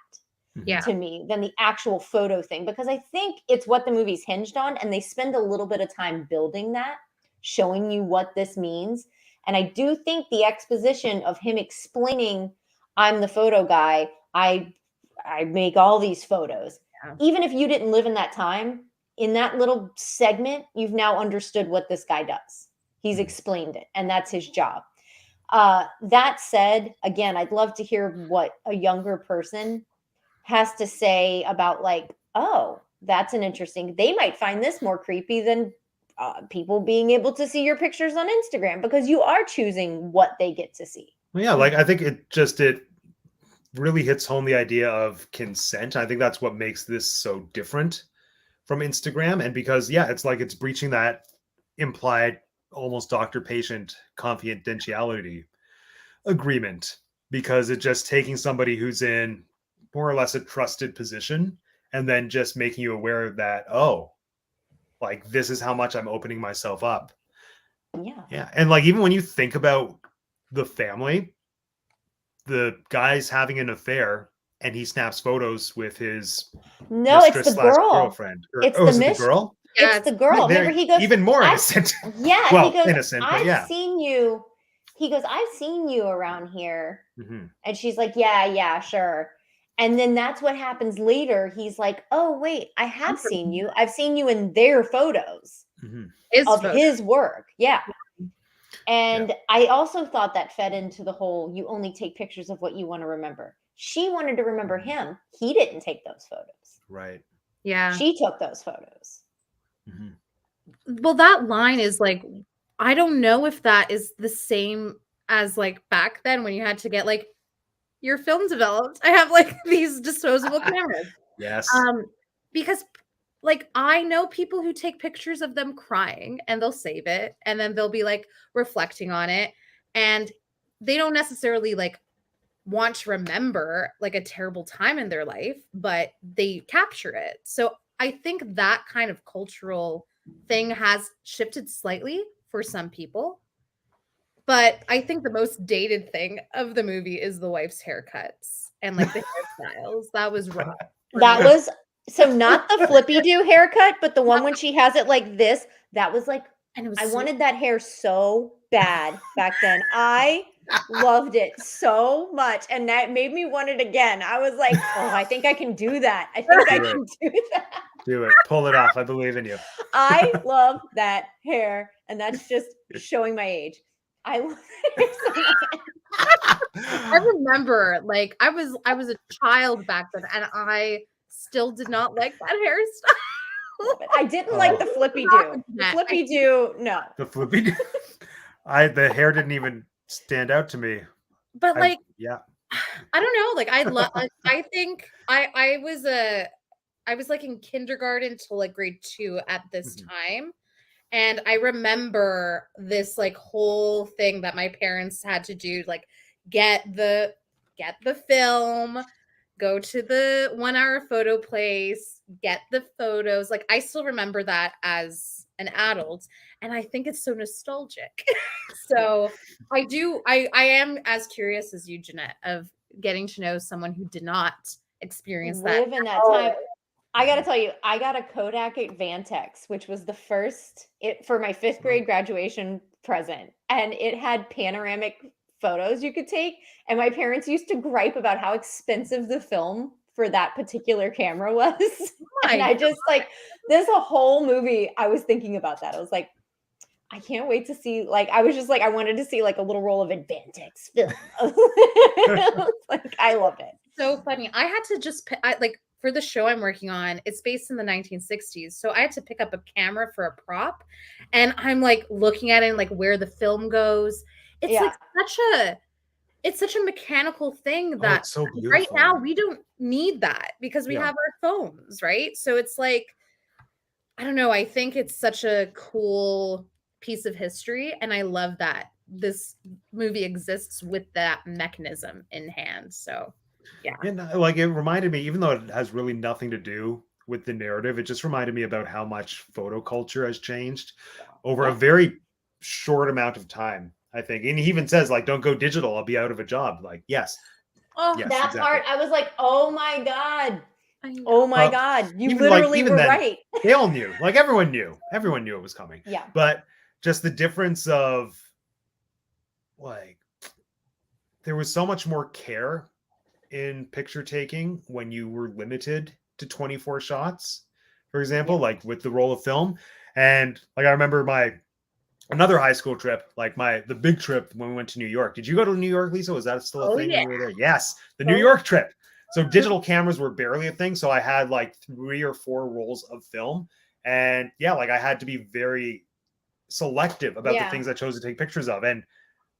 Yeah. to me, than the actual photo thing, because I think it's what the movie's hinged on, and they spend a little bit of time building that, showing you what this means. And I do think the exposition of him explaining, I'm the photo guy, I make all these photos. Yeah. Even if you didn't live in that time, in that little segment, you've now understood what this guy does. He's explained it, and that's his job. That said, again, I'd love to hear what a younger person has to say about, like, oh, that's an interesting, they might find this more creepy than people being able to see your pictures on Instagram, because you are choosing what they get to see. Well, yeah, like I think it really hits home the idea of consent. I think that's what makes this so different from Instagram. And because, yeah, it's like it's breaching that implied almost doctor-patient confidentiality agreement, because it's just taking somebody who's in more or less a trusted position and then just making you aware that, oh, like this is how much I'm opening myself up. Yeah. Yeah. And like even when you think about the family, the guy's having an affair and he snaps photos with his No, it's mistress the slash girl. girlfriend. It's Is it the girl? Yeah, It's the girl. They're Remember, he goes, even more I've, innocent. yeah, Well, he goes, innocent, but I've yeah. seen you. He goes, I've seen you around here. Mhm. And she's like, yeah, sure. And then that's what happens later. He's like, oh, wait, I have seen you. I've seen you in their photos Mhm. of photo. his work. Yeah. And I also thought that fed into the whole, you only take pictures of what you want to remember. She wanted to remember him. He didn't take those photos. Right. Yeah. She took those photos. Mhm. Well, that line is like, I don't know if that is the same as like back then when you had to get like your film developed. I have like these disposable cameras. Yes. Because like I know people who take pictures of them crying and they'll save it and then they'll be like reflecting on it, and they don't necessarily like want to remember like a terrible time in their life, but they capture it. So I think that kind of cultural thing has shifted slightly for some people. But I think the most dated thing of the movie is the wife's haircuts and like the hairstyles. That was rough. That was, so not the flippy do haircut, but the one when she has it like this. That was like, And it was I so- wanted that hair so bad back then. I loved it so much, and that made me want it again. I was like, oh, I think I can do that. I think I Do it. can do that. Do it. Pull it off. I believe in you. I love that hair, and that's just showing my age. I love it so much. I remember like I was a child back then and I still did not like that hairstyle. But I didn't like the flippy do. The flippy do, no. The flippy. The hair didn't even stand out to me. But like Yeah. I don't know, like I love I think I was like in kindergarten till like grade 2 at this time. And I remember this like whole thing that my parents had to do, like get the film, go to the 1 hour photo place, get the photos. Like I still remember that as an adult, and I think it's so nostalgic. So I am as curious as you, Jeanette, of getting to know someone who did not experience that. Live in that time. I got to tell you, I got a Kodak Advantex, which was the first for my 5th grade graduation present. And it had panoramic photos you could take. And my parents used to gripe about how expensive the film for that particular camera was. And I just like, there's a whole movie. I was thinking about that. I was like, I can't wait to see, like, I was just like, I wanted to see like a little roll of Advantex film. Like, I love it. So funny. I had to just like for the show I'm working on, it's based in the 1960s. So I had to pick up a camera for a prop, and I'm like looking at it and like where the film goes. It's Yeah. like such a mechanical thing Oh, that it's so right now beautiful. we don't need that because we Yeah. have our phones, right? So it's like, I don't know, I think it's such a cool piece of history, and I love that this movie exists with that mechanism in hand. So yeah. And like it reminded me, even though it has really nothing to do with the narrative, it just reminded me about how much photo culture has changed over a Yeah. very short amount of time, I think. And he even says, like, don't go digital, I'll be out of a job. Like, yes. Oh, Yes, That exactly. part, I was like, oh my God. I know. Oh my Well, God. You even like literally even were then, right. they all knew. Like everyone knew it was coming. Yeah. But just the difference of like there was so much more care in picture taking when you were limited to 24 shots, for example, Yeah. like with the roll of film. And like I remember another high school trip, like the big trip when we went to New York. Did you go to New York, Lisa? Was that still a Oh, thing yeah. when you were there? Yes, the Oh, New York trip. So digital cameras were barely a thing. So I had like 3 or 4 rolls of film. And yeah, like I had to be very selective about the Yeah. things I chose to take pictures of. And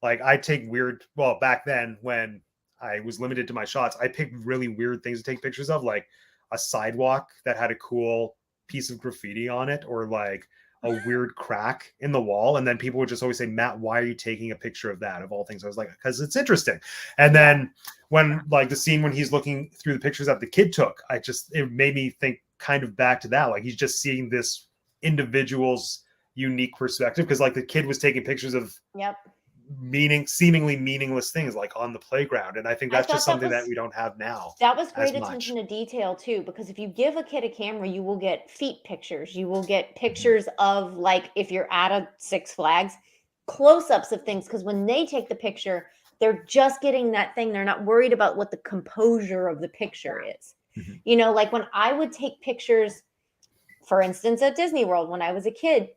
like I take well, back then when I was limited to my shots, I picked really weird things to take pictures of, like a sidewalk that had a cool piece of graffiti on it, or like a weird crack in the wall. And then people would just always say, Matt, why are you taking a picture of that, of all things? I was like, because it's interesting. And then when like the scene when he's looking through the pictures that the kid took, it made me think kind of back to that. Like he's just seeing this individual's unique perspective, because like the kid was taking pictures of Yep. seemingly meaningless things like on the playground. And I think I that's just thought that something that was we don't have now that was as great much. attention to detail too, because if you give a kid a camera, you will get feet pictures. You will get Mm-hmm. pictures of, like, if you're at a Six Flags, close-ups of things, because when they take the picture, they're just getting that thing. They're not worried about what the composure of the picture is. Mhm. You know, like when I would take pictures, for instance, at Disney World when I was a kid,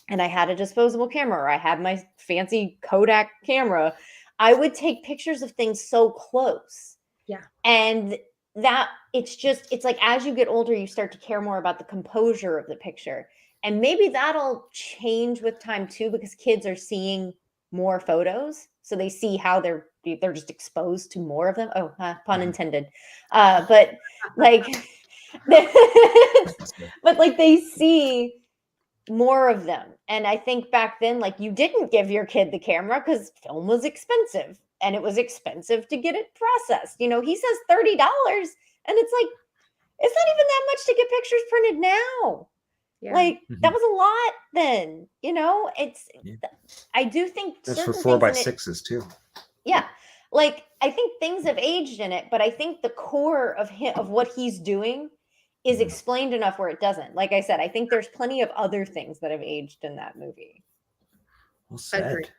and I had a disposable camera, or I had my fancy Kodak camera, I would take pictures of things so close. Yeah. And that it's like as you get older, you start to care more about the composure of the picture. And maybe that'll change with time too, because kids are seeing more photos. So they see how they're just exposed to more of them. Oh, pun intended. But like, but like they see more of them. And I think back then, like, you didn't give your kid the camera because film was expensive, and it was expensive to get it processed. You know, he says $30, and it's like, it's not even that much to get pictures printed now. Yeah. Like, that was a lot then, you know. I do think That's for certain things 4x6s too. yeah, like I think things have aged in it, but I think the core of what he's doing is explained enough where it doesn't. Like I said, I think there's plenty of other things that have aged in that movie. Well said. Agreed.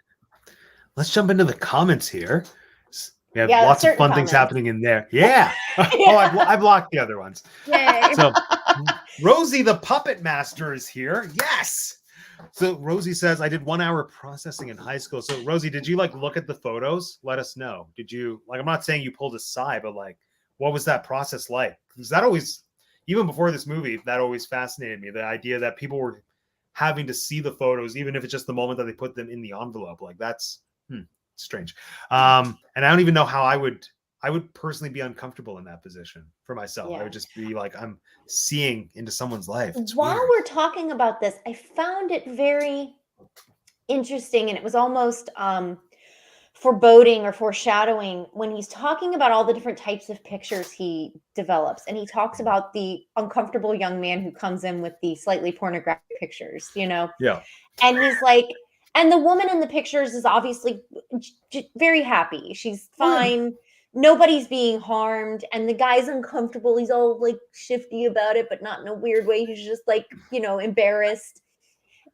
Let's jump into the comments here. We have Yeah, lots of certain fun things comments. happening in there. Yeah. Oh, I blocked the other ones. Yay. So Rosie the Puppet Master is here. Yes. So Rosie says, I did 1 hour processing in high school. So Rosie, did you like look at the photos? Let us know. Did you like, I'm not saying you pulled a sigh, but like, what was that process like? Because that always, even before this movie, that always fascinated me. The idea that people were having to see the photos, even if it's just the moment that they put them in the envelope. Like that's strange. And I don't even know how I would personally be uncomfortable in that position for myself. Yeah. I would just be like, I'm seeing into someone's life. It's While weird. we're talking about this, I found it very interesting, and it was almost foreboding or foreshadowing when he's talking about all the different types of pictures he develops. And he talks about the uncomfortable young man who comes in with the slightly pornographic pictures, you know? Yeah. And he's like, and the woman in the pictures is obviously very happy. She's fine. Nobody's being harmed. And the guy's uncomfortable. He's all like shifty about it, but not in a weird way. He's just like, you know, embarrassed.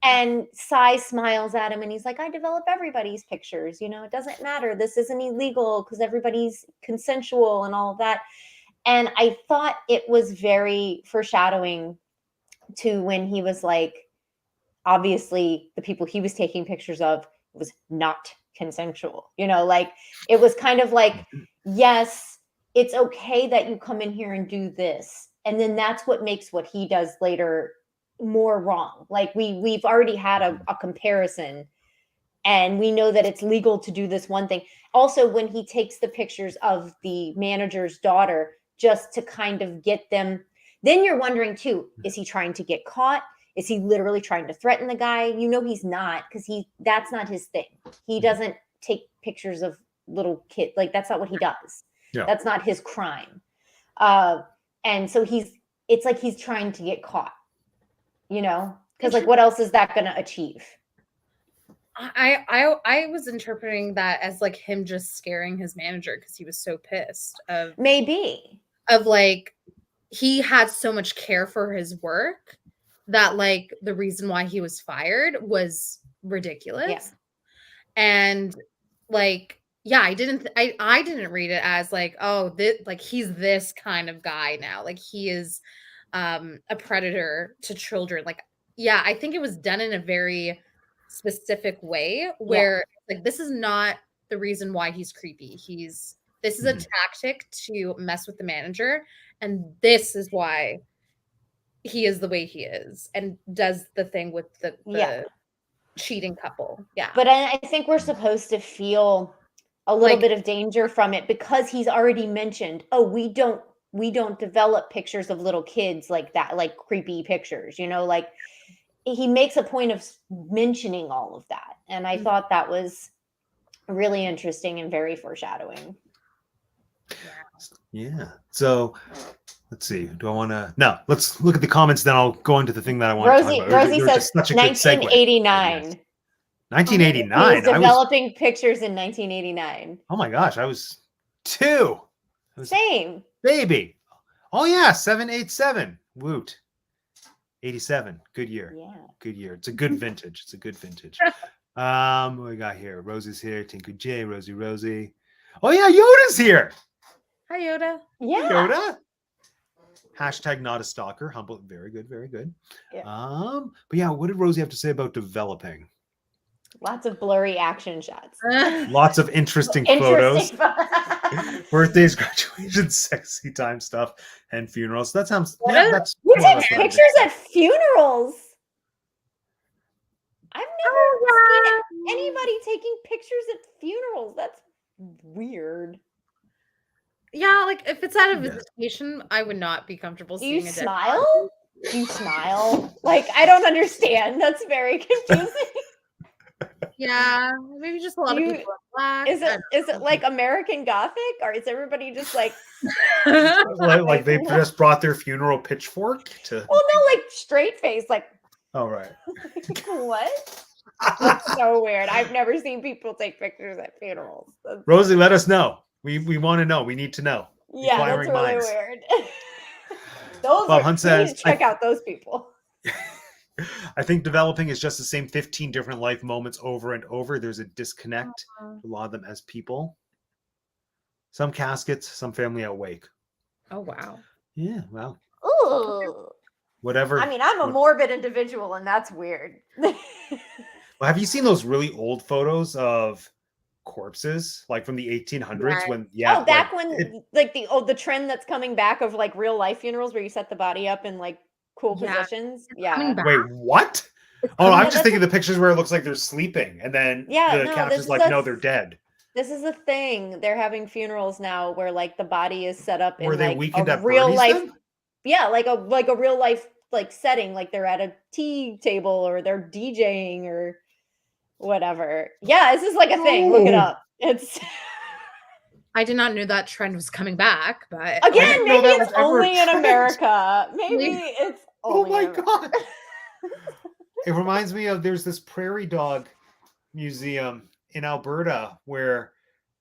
And Cy smiles at him and he's like, I develop everybody's pictures. You know, it doesn't matter. This isn't illegal because everybody's consensual and all of that. And I thought it was very foreshadowing to when he was like, obviously the people he was taking pictures of was not consensual. You know, like it was kind of like, yes, it's okay that you come in here and do this. And then that's what makes what he does later more wrong. Like we've already had a comparison, and we know that it's legal to do this one thing. Also, when he takes the pictures of the manager's daughter just to kind of get them, then you're wondering too, is he trying to get caught? Is he literally trying to threaten the guy? You know he's not, because that's not his thing. He doesn't take pictures of little kids. Like that's not what he does. Yeah. That's not his crime. And so it's like he's trying to get caught, you know, because like what else is that going to achieve? I was interpreting that as like him just scaring his manager because he was so pissed of like he had so much care for his work that like the reason why he was fired was ridiculous. Yeah. And like I didn't read it as like, oh, this like he's this kind of guy now. Like he is a predator to children. Like, yeah, I think it was done in a very specific way where like this is not the reason why he's creepy. This is a tactic to mess with the manager, and this is why he is the way he is and does the thing with the cheating couple. Yeah. But I think we're supposed to feel a little bit of danger from it because he's already mentioned, oh, we don't develop pictures of little kids like that, like creepy pictures, you know, like he makes a point of mentioning all of that. And I thought that was really interesting and very foreshadowing. Yeah. So let's see. Do I want to? No, let's look at the comments. Then I'll go into the thing that I want to talk about. Rosie says 1989. 1989. He was developing pictures in 1989. Oh my gosh, I was 2. Same. Baby. Oh yeah, 787. Woot. 87. Good year. Yeah. Good year. It's a good vintage. What we got here? Rosie's here. Tinker J. Rosie. Oh yeah, Yoda's here. Hi Yoda. Yeah. Yoda. Hashtag not a stalker. Humble. Very good. Very good. Yeah. But yeah, what did Rosie have to say about developing? Lots of blurry action shots. Lots of interesting photos. Birthdays, graduations, sexy time stuff, and funerals. That sounds. That's you take pictures at funerals. I've never seen anybody taking pictures at funerals. That's weird. Yeah, like if it's out of invitation, I would not be comfortable seeing it. Do you smile? Do you smile? Like, I don't understand. That's very confusing. Yeah, maybe just a lot of people are black. Is it like American Gothic, or is everybody just like like they just brought their funeral pitchfork to? Well, no, like straight face, like. Oh right. What? That's so weird. I've never seen people take pictures at funerals. Rosie, let us know. We want to know. We need to know. Yeah, that's really weird. Please check out those people. I think developing is just the same 15 different life moments over and over. There's a disconnect, a lot of them as people. Some caskets, some family at wake. Oh, wow. Yeah, well. Ooh. Whatever. I mean, I'm a morbid individual, and that's weird. Well, have you seen those really old photos of corpses, like from the 1800s? When the trend that's coming back of like real life funerals where you set the body up in like cool positions. Yeah. Wait, what? Oh, I'm just thinking the pictures where it looks like they're sleeping, and then the caption's like, no, they're dead. This is a thing. They're having funerals now where like the body is set up in like a real life. Then? Yeah, like a real life like setting, like they're at a tea table or they're DJing or whatever. Yeah, this is like a thing. Look it up. It's. I did not know that trend was coming back, but again, maybe it's only in America. Maybe it's only. Oh my god! It reminds me of there's this prairie dog museum in Alberta where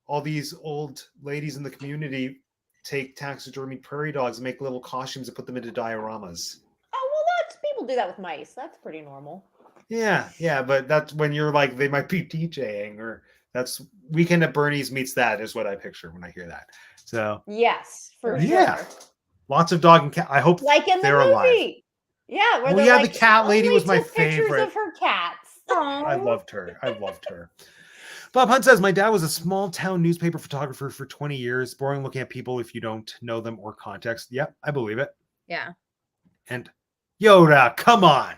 all these old ladies in the community take taxidermy prairie dogs and make little costumes and put them into dioramas. Oh well, people do that with mice. That's pretty normal. Yeah, but that's when you're like they might be DJing or. That's Weekend at Bernie's meets that is what I picture when I hear that. So yes, for sure. Lots of dog and cat. I hope like in they're the movie. alive. Yeah, where Oh they're yeah, like, the cat she lady only was my took pictures favorite. of her cats. I Aw. loved her. I loved her. Bob Hunt says, my dad was a small town newspaper photographer for 20 years. Boring looking at people if you don't know them or context. Yep, I believe it. Yeah. And Yoda, come on.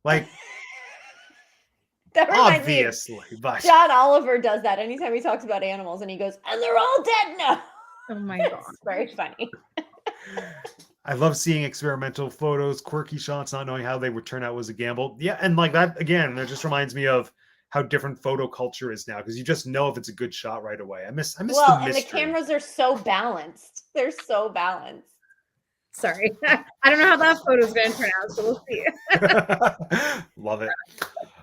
Like, That reminds me of obviously, but John Oliver does that anytime he talks about animals, and he goes, "And they're all dead now." Oh my god. It's very funny. I love seeing experimental photos, quirky shots, not knowing how they would turn out was a gamble. Yeah, and like that again, that just reminds me of how different photo culture is now because you just know if it's a good shot right away. I miss Well, the and the mystery. cameras are so balanced. They're so balanced. Sorry. I don't know how that photo's gonna turn out, so we'll see. Love it.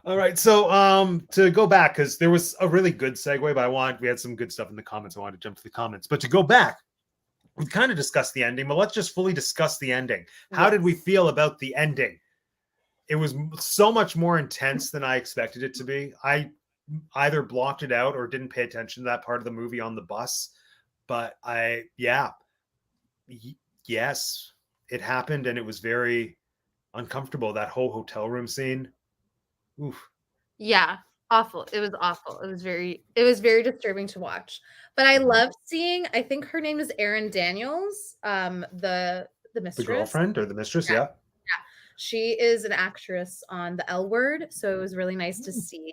All right, so to go back because there was a really good segue, but we had some good stuff in the comments. I wanted to jump to the comments, but to go back, we kind of discussed the ending, but let's just fully discuss the ending. How did we Yes. feel about the ending? It was so much more intense than I expected it to be. I either blocked it out or didn't pay attention to that part of the movie on the bus, but yes, it happened and it was very uncomfortable. That whole hotel room scene. Oof. Yeah, awful. It was awful. It was very disturbing to watch. But I love seeing, I think her name is Erin Daniels, the The mistress. girlfriend or the mistress, Yeah. yeah. She is an actress on The L Word, so it was really nice to see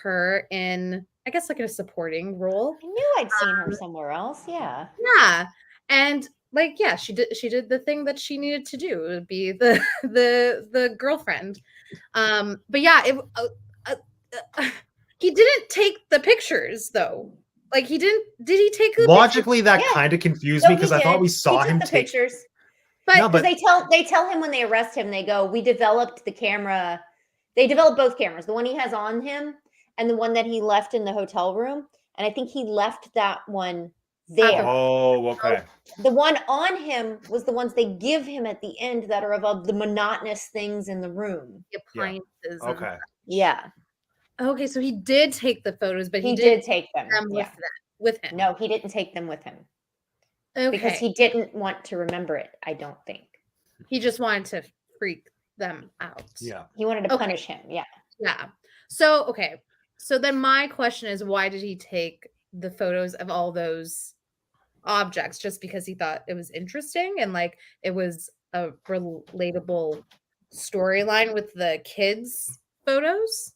her in, I guess, like a supporting role. I knew I'd seen her somewhere else. Yeah. Yeah, and like, yeah, she did the thing that she needed to do. It would be the the girlfriend. But yeah, he didn't take the pictures though. Like he didn't. Did he take the pictures? Logically, that Yeah. kind of confused No, me he because I thought did. we He saw took him the take. pictures. But No, Because but they tell him when they arrest him, they go, "We developed the camera." They developed both cameras, the one he has on him and the one that he left in the hotel room. And I think he left that one there. oh, okay. The one on him was the ones they give him at the end that are of the monotonous things in the room. the appliances. and- Okay. Yeah, Okay, so he did take the photos, but he he did take them. them Yeah. with him. No, he didn't take them with him Okay. because he didn't want to remember it, I don't think. He just wanted to freak them out. Yeah. He wanted to Okay. punish him. Yeah. Yeah. So, okay. So then my question is, why did he take the photos of all those objects? Just because he thought it was interesting and like it was a relatable storyline with the kids' photos?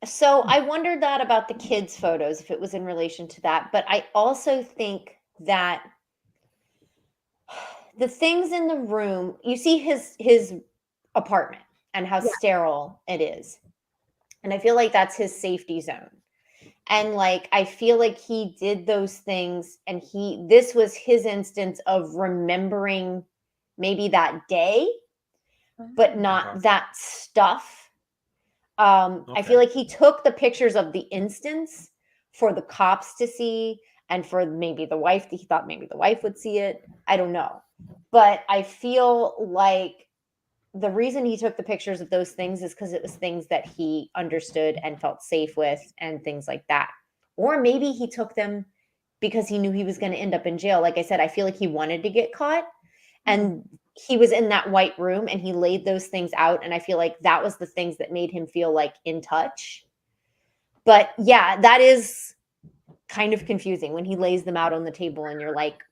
So I wondered that about the kids' photos, if it was in relation to that. But I also think that the things in the room, you see his apartment and how Yeah. sterile it is. And I feel like that's his safety zone. And like I feel like he did those things and this was his instance of remembering maybe that day, but not Okay. that stuff. I Okay. feel like he took the pictures of the instance for the cops to see and for maybe the wife. He thought maybe the wife would see it. I don't know. But I feel like the reason he took the pictures of those things is because it was things that he understood and felt safe with and things like that. Or maybe he took them because he knew he was going to end up in jail. Like I said, I feel like he wanted to get caught. And he was in that white room and he laid those things out. And I feel like that was the things that made him feel like in touch. But yeah, that is kind of confusing when he lays them out on the table and you're like,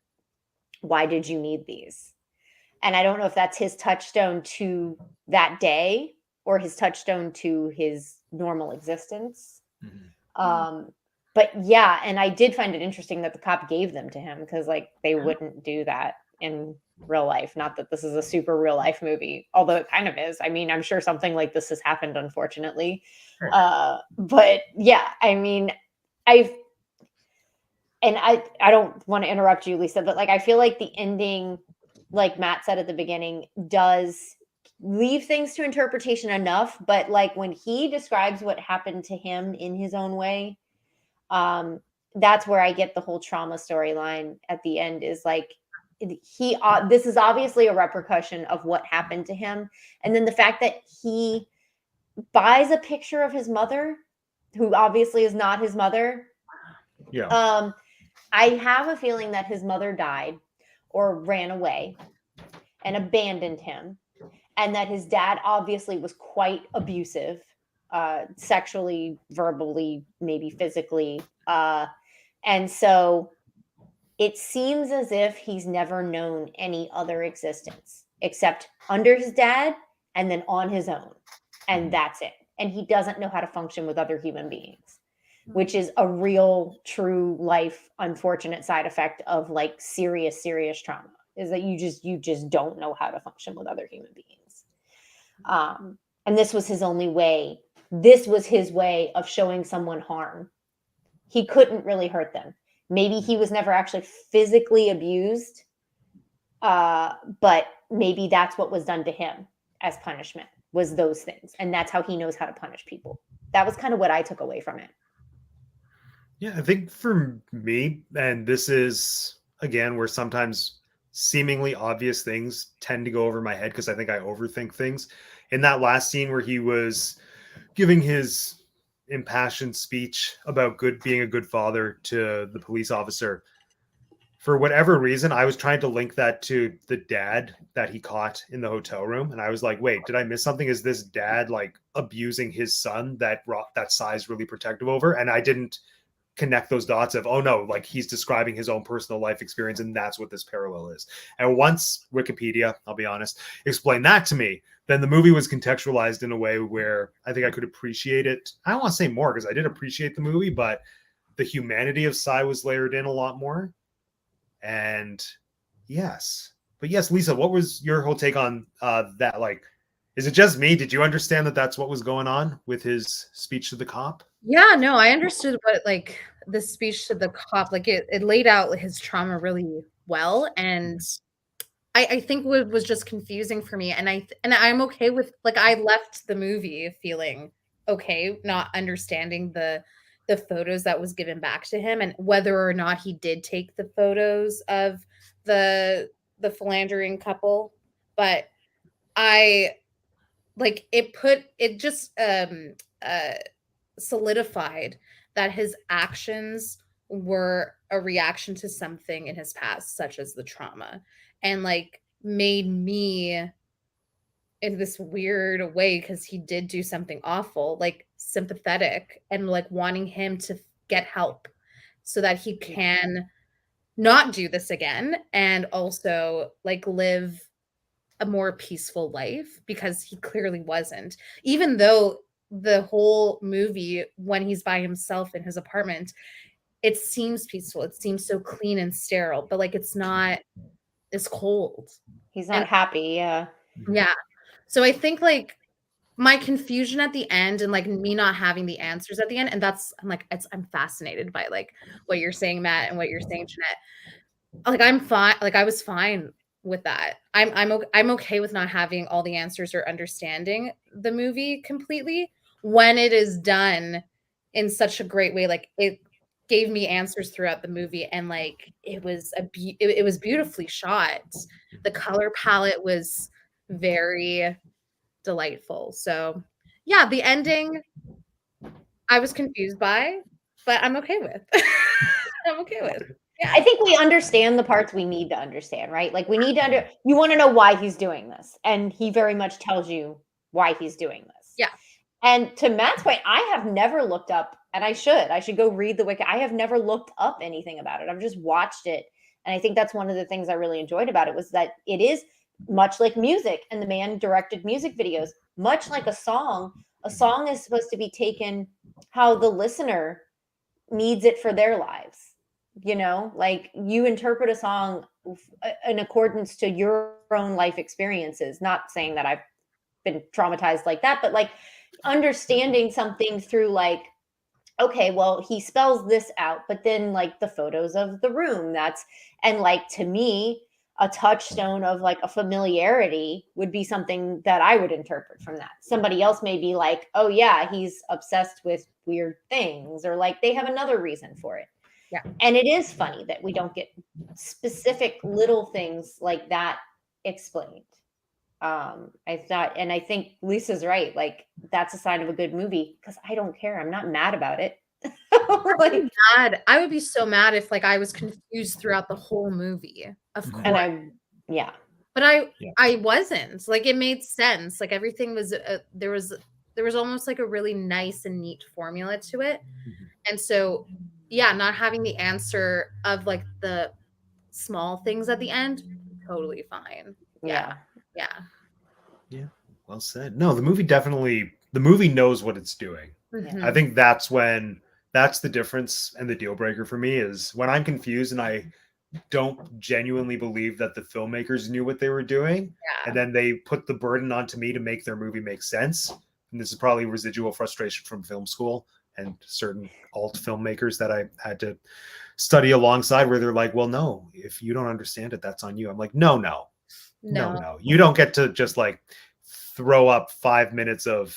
why did you need these? And I don't know if that's his touchstone to that day or his touchstone to his normal existence. Mhm. But yeah, and I did find it interesting that the cop gave them to him because like they wouldn't do that in real life. Not that this is a super real life movie, although it kind of is. I mean, I'm sure something like this has happened, unfortunately. Sure. But yeah, I mean, I don't want to interrupt you, Lisa, but like I feel like the ending, like Matt said at the beginning, does leave things to interpretation enough. But like when he describes what happened to him in his own way, that's where I get the whole trauma storyline at the end is like this is obviously a repercussion of what happened to him. And then the fact that he buys a picture of his mother, who obviously is not his mother. Yeah. I have a feeling that his mother died or ran away. and abandoned him, and that his dad obviously was quite abusive, sexually, verbally, maybe physically. And so it seems as if he's never known any other existence except under his dad and then on his own. And that's it. And he doesn't know how to function with other human beings, which is a real, true life, unfortunate side effect of like serious, serious trauma, is that you just don't know how to function with other human beings. And this was his only way. This was his way of showing someone harm. He couldn't really hurt them. Maybe he was never actually physically abused, but maybe that's what was done to him as punishment, was those things. And that's how he knows how to punish people. That was kind of what I took away from it. Yeah, I think for me, and this is, again, where sometimes seemingly obvious things tend to go over my head because I think I overthink things. In that last scene where he was giving his impassioned speech about being a good father to the police officer, for whatever reason, I was trying to link that to the dad that he caught in the hotel room. And I was like, wait, did I miss something? Is this dad like abusing his son that Sai's really protective over? And I didn't connect those dots of, oh no, like he's describing his own personal life experience and that's what this parallel is. And once Wikipedia, I'll be honest, explained that to me, then the movie was contextualized in a way where I think I could appreciate it. I don't want to say more because I did appreciate the movie, but the humanity of Sai was layered in a lot more. And yes, but yes, Lisa, what was your whole take on that? Like, is it just me? Did you understand that that's what was going on with his speech to the cop? Yeah, no, I understood what like the speech to the cop, like it laid out his trauma really well. And I think what was just confusing for me, and I'm okay with, like, I left the movie feeling okay, not understanding the photos that was given back to him and whether or not he did take the photos of the philandering couple. But I like it just solidified that his actions were a reaction to something in his past, such as the trauma, and like made me in this weird way, because he did do something awful, like sympathetic and like wanting him to get help so that he can not do this again and also like live a more peaceful life, because he clearly wasn't, even though the whole movie when he's by himself in his apartment, it seems peaceful, it seems so clean and sterile, but like it's not, it's cold. He's not happy. Yeah. Yeah. So I think like my confusion at the end and like me not having the answers at the end, and that's, I'm like, I'm fascinated by like what you're saying, Matt, and what you're saying, Jeanette. Like I'm fine, like I was fine with that. I'm okay with not having all the answers or understanding the movie completely when it is done in such a great way. Like it gave me answers throughout the movie, and like it was it was beautifully shot. The color palette was very delightful. So yeah, the ending I was confused by, but I'm okay with. I'm okay with. Yeah. I think we understand the parts we need to understand, right? Like we need to you want to know why he's doing this, and he very much tells you why he's doing this. Yeah. And to Matt's point, I have never looked up, and I should go read the wiki. I have never looked up anything about it. I've just watched it. And I think that's one of the things I really enjoyed about it, was that it is much like music, and the man directed music videos, much like a song. A song is supposed to be taken how the listener needs it for their lives. You know, like you interpret a song in accordance to your own life experiences. Not saying that I've been traumatized like that, but like understanding something through like, okay, well, he spells this out, but then like the photos of the room, that's, and like to me, a touchstone of like a familiarity would be something that I would interpret from that. Somebody else may be like, oh yeah, he's obsessed with weird things, or like they have another reason for it. Yeah. And it is funny that we don't get specific little things like that explained. I thought, and I think Lisa's right. Like that's a sign of a good movie, because I don't care. I'm not mad about it. Like, mad. I would be so mad if like I was confused throughout the whole movie. Of course. And yeah. But I Yeah. I wasn't. Like, it made sense. Like, everything was there was almost like a really nice and neat formula to it. Mhm. And so, yeah, not having the answer of like the small things at the end, totally fine. Yeah. Yeah. Yeah, well said. No, the movie knows what it's doing. I Mhm. think that's the difference and the deal breaker for me is when I'm confused and I don't genuinely believe that the filmmakers knew what they were doing, Yeah. and then they put the burden onto me to make their movie make sense. And this is probably residual frustration from film school and certain alt filmmakers that I had to study alongside, where they're like, "Well, no, if you don't understand it, that's on you." I'm like, "No, no, no, No. no. You don't get to just like throw up 5 minutes of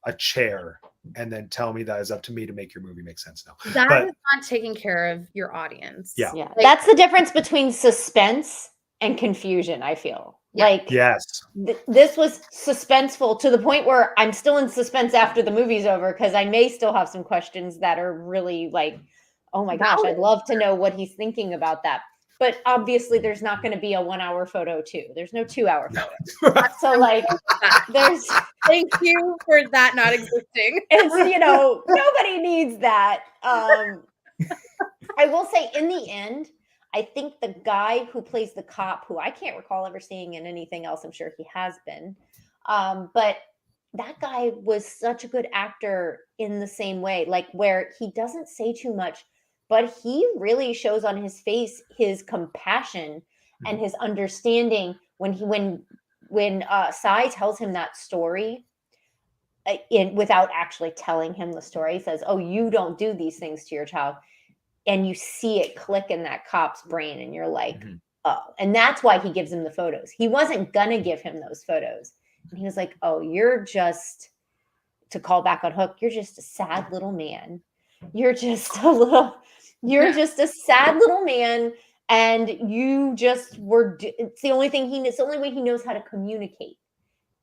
a chair and then tell me that is up to me to make your movie make sense." No, That but is not taking care of your audience. Yeah. Yeah. Like, That's the difference between suspense and confusion, I feel. Yeah. Like yes, this was suspenseful to the point where I'm still in suspense after the movie's over because I may still have some questions that are really like, oh my gosh, I'd love to know what he's thinking about that. But obviously, there's not going to be a 1 hour photo too. There's no 2 hour photo. So like, there's thank you for that not existing. it's nobody needs that. I will say in the end, I think the guy who plays the cop, who I can't recall ever seeing in anything else, I'm sure he has been, but that guy was such a good actor in the same way, like where he doesn't say too much, but he really shows on his face his compassion and his understanding when Sai tells him that story without actually telling him the story. He says, "Oh, you don't do these things to your child." And you see it click in that cop's brain and you're like, Mhm. oh, and that's why he gives him the photos. He wasn't gonna give him those photos, and he was like, oh, you're just, to call back on Hook, you're just a sad little man. You're just a sad little man, and you just were it's the only way he knows how to communicate.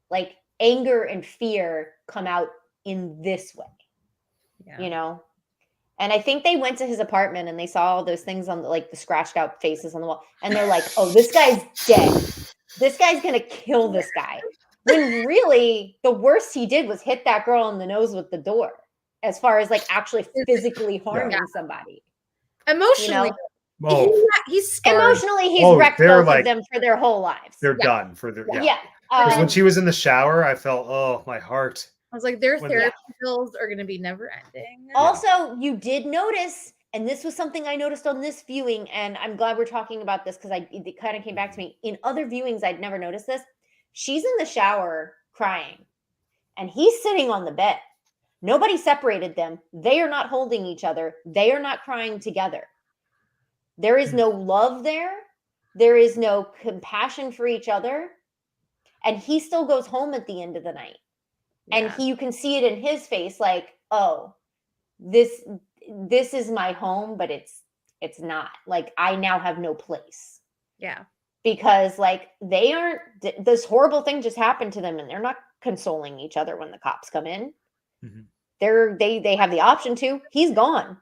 Like anger and fear come out in this way. Yeah. And I think they went to his apartment and they saw all those things on the scratched out faces on the wall. And they're like, oh, this guy's dead. This guy's going to kill this guy. When really the worst he did was hit that girl in the nose with the door, as far as like actually physically harming somebody. Emotionally, oh, he's scarred. Emotionally, he's wrecked they're both of them for their whole lives. they're done for the Yeah. Because when she was in the shower, I felt, oh, my heart. I was like, their When- therapy bills are going to be never ending. Also, you did notice, and this was something I noticed on this viewing, and I'm glad we're talking about this because it kind of came back to me. In other viewings, I'd never noticed this. She's in the shower crying, and he's sitting on the bed. Nobody separated them. They are not holding each other. They are not crying together. There is no love there. There is no compassion for each other. And he still goes home at the end of the night. And you can see it in his face, like, oh, this is my home, but it's not. Like, I now have no place. Yeah. Because like they aren't, this horrible thing just happened to them, and they're not consoling each other when the cops come in. Mhm. They have the option to. He's gone,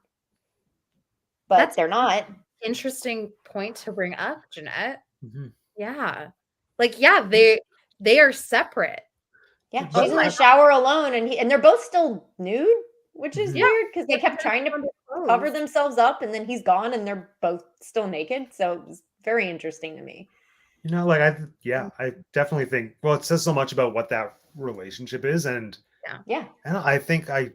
but they're not. Interesting point to bring up, Jeanette. Mhm. Yeah. Like, yeah, they are separate. Yeah, But she's in the shower alone, and they're both still nude, which is Mhm. weird because they kept trying to cover themselves up, and then he's gone, and they're both still naked. So it was very interesting to me. Like I definitely think. Well, it says so much about what that relationship is, and Yeah, and I think I'm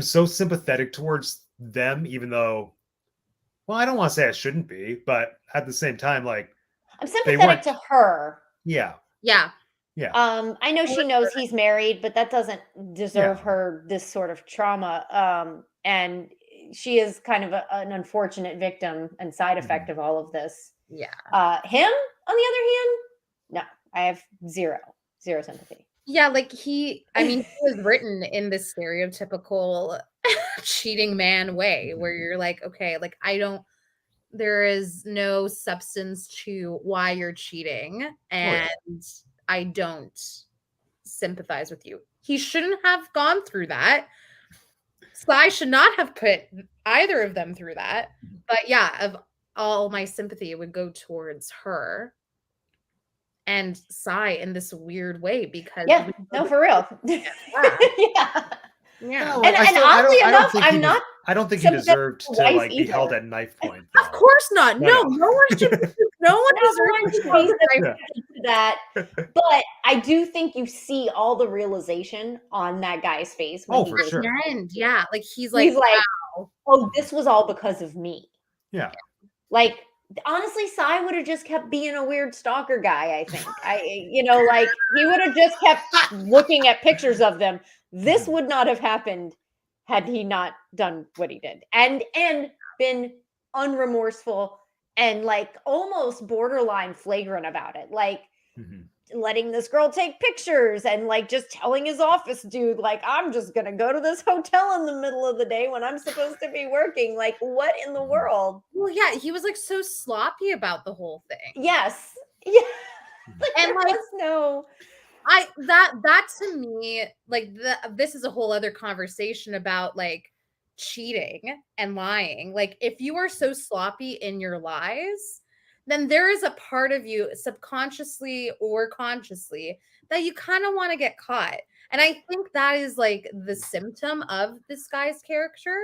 so sympathetic towards them, even though, well, I don't want to say I shouldn't be, but at the same time, like I'm they sympathetic weren't. to her. Yeah, Yeah. yeah. I know she knows he's married, but that doesn't deserve her this sort of trauma. And she is kind of an unfortunate victim and side effect of all of this. Yeah. Him, on the other hand, no, I have zero sympathy. Yeah, like he was written in this stereotypical cheating man way where you're like, okay, like there is no substance to why you're cheating, and I don't sympathize with you. He shouldn't have gone through that. Sai should not have put either of them through that. But yeah, of all my sympathy would go towards her. and Psy in this weird way because Yeah, no, for real. yeah. No, And oddly enough, I'm not I don't think he sympathetic deserved to to wife like be held either. at knife point. Of Though. course not. No, No, no. no one should. No one No deserves one to should be be held at knife sympathetic to that. But I do think you see all the realization on that guy's face when Oh, he for goes sure. to point. And yeah, like he's He's like, wow. oh, this was all because of me. Yeah. Like, honestly, Sai would have just kept being a weird stalker guy, I think. Like he would have just kept looking at pictures of them. This would not have happened had he not done what he did. And been unremorseful and like almost borderline flagrant about it. Like Mhm. letting this girl take pictures and like just telling his office dude like I'm just going to go to this hotel in the middle of the day when I'm supposed to be working. Like what in the world? Well, yeah, he was like so sloppy about the whole thing. Yes. Yeah. And there like was no that to me, like this is a whole other conversation about like cheating and lying. Like if you are so sloppy in your lies, then there is a part of you subconsciously or consciously that you kind of want to get caught. And I think that is like the symptom of this guy's character.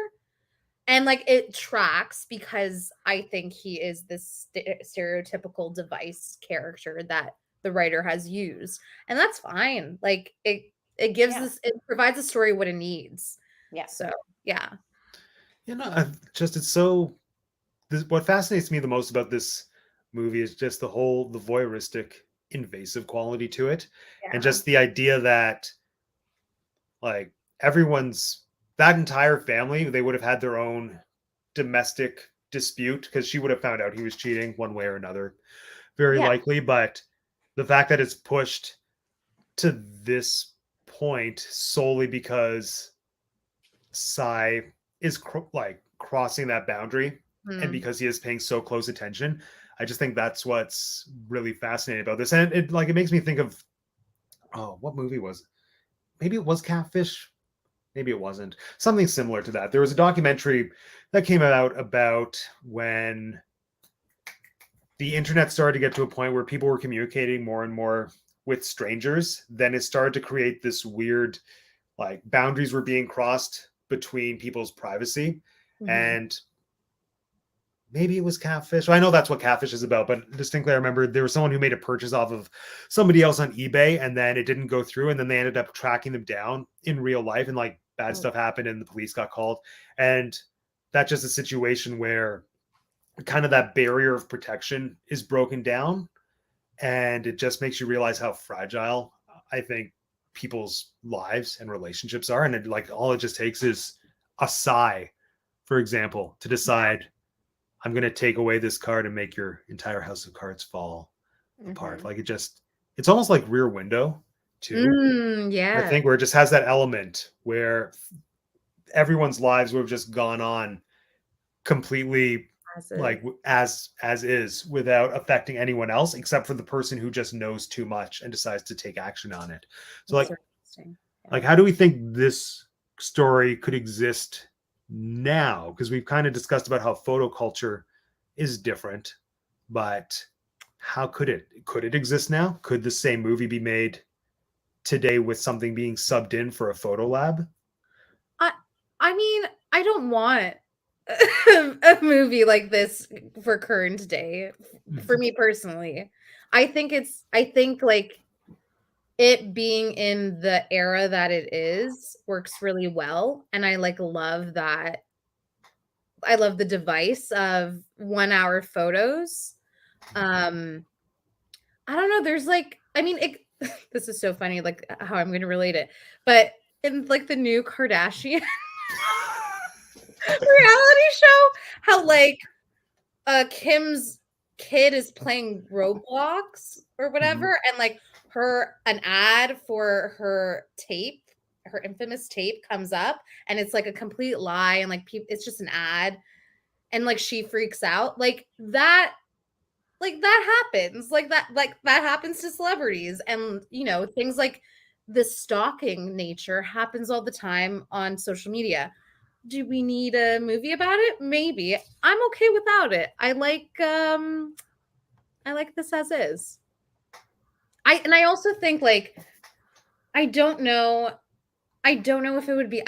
And like it tracks because I think he is this stereotypical device character that the writer has used. And that's fine. Like it gives this, it provides a story what it needs. Yeah. So yeah. You know, it's so. What fascinates me the most about this movie is just the voyeuristic, invasive quality to it, and just the idea that, like, that entire family, they would have had their own domestic dispute because she would have found out he was cheating one way or another, very likely. But the fact that it's pushed to this point solely because Psy is crossing that boundary and because he is paying so close attention, I just think that's what's really fascinating about this. And it makes me think of, what movie was it? Maybe it was Catfish. Maybe it wasn't. Something similar to that. There was a documentary that came out about when the internet started to get to a point where people were communicating more and more with strangers. Then it started to create this weird, like, boundaries were being crossed between people's privacy. And maybe it was Catfish. I know that's what Catfish is about, but distinctly I remember there was someone who made a purchase off of somebody else on eBay and then it didn't go through. And then they ended up tracking them down in real life and like bad stuff happened and the police got called. And that's just a situation where kind of that barrier of protection is broken down. And it just makes you realize how fragile I think people's lives and relationships are. And all it just takes is a sigh, for example, to decide I'm going to take away this card and make your entire house of cards fall apart. Like it's almost like Rear Window too. Yeah. I think where it just has that element where everyone's lives would have just gone on completely as is without affecting anyone else except for the person who just knows too much and decides to take action on it. So like how do we think this story could exist now? Because we've kind of discussed about how photo culture is different, but how could it exist now? Could the same movie be made today with something being subbed in for a photo lab? I mean, I don't want a movie like this for current day for me personally. I think like it being in the era that it is works really well. And I love that. I love the device of 1 hour photos. I don't know. There's this is so funny, like how I'm going to relate it, but in like the new Kardashian reality show, how Kim's kid is playing Roblox or whatever, and like an ad for her tape, her infamous tape comes up, and it's like a complete lie, and like it's just an ad, and like she freaks out, like that happens, that happens to celebrities, and things like the stalking nature happens all the time on social media. Do we need a movie about it? Maybe. I'm okay without it. I like this as is. I also think like I don't know if it would be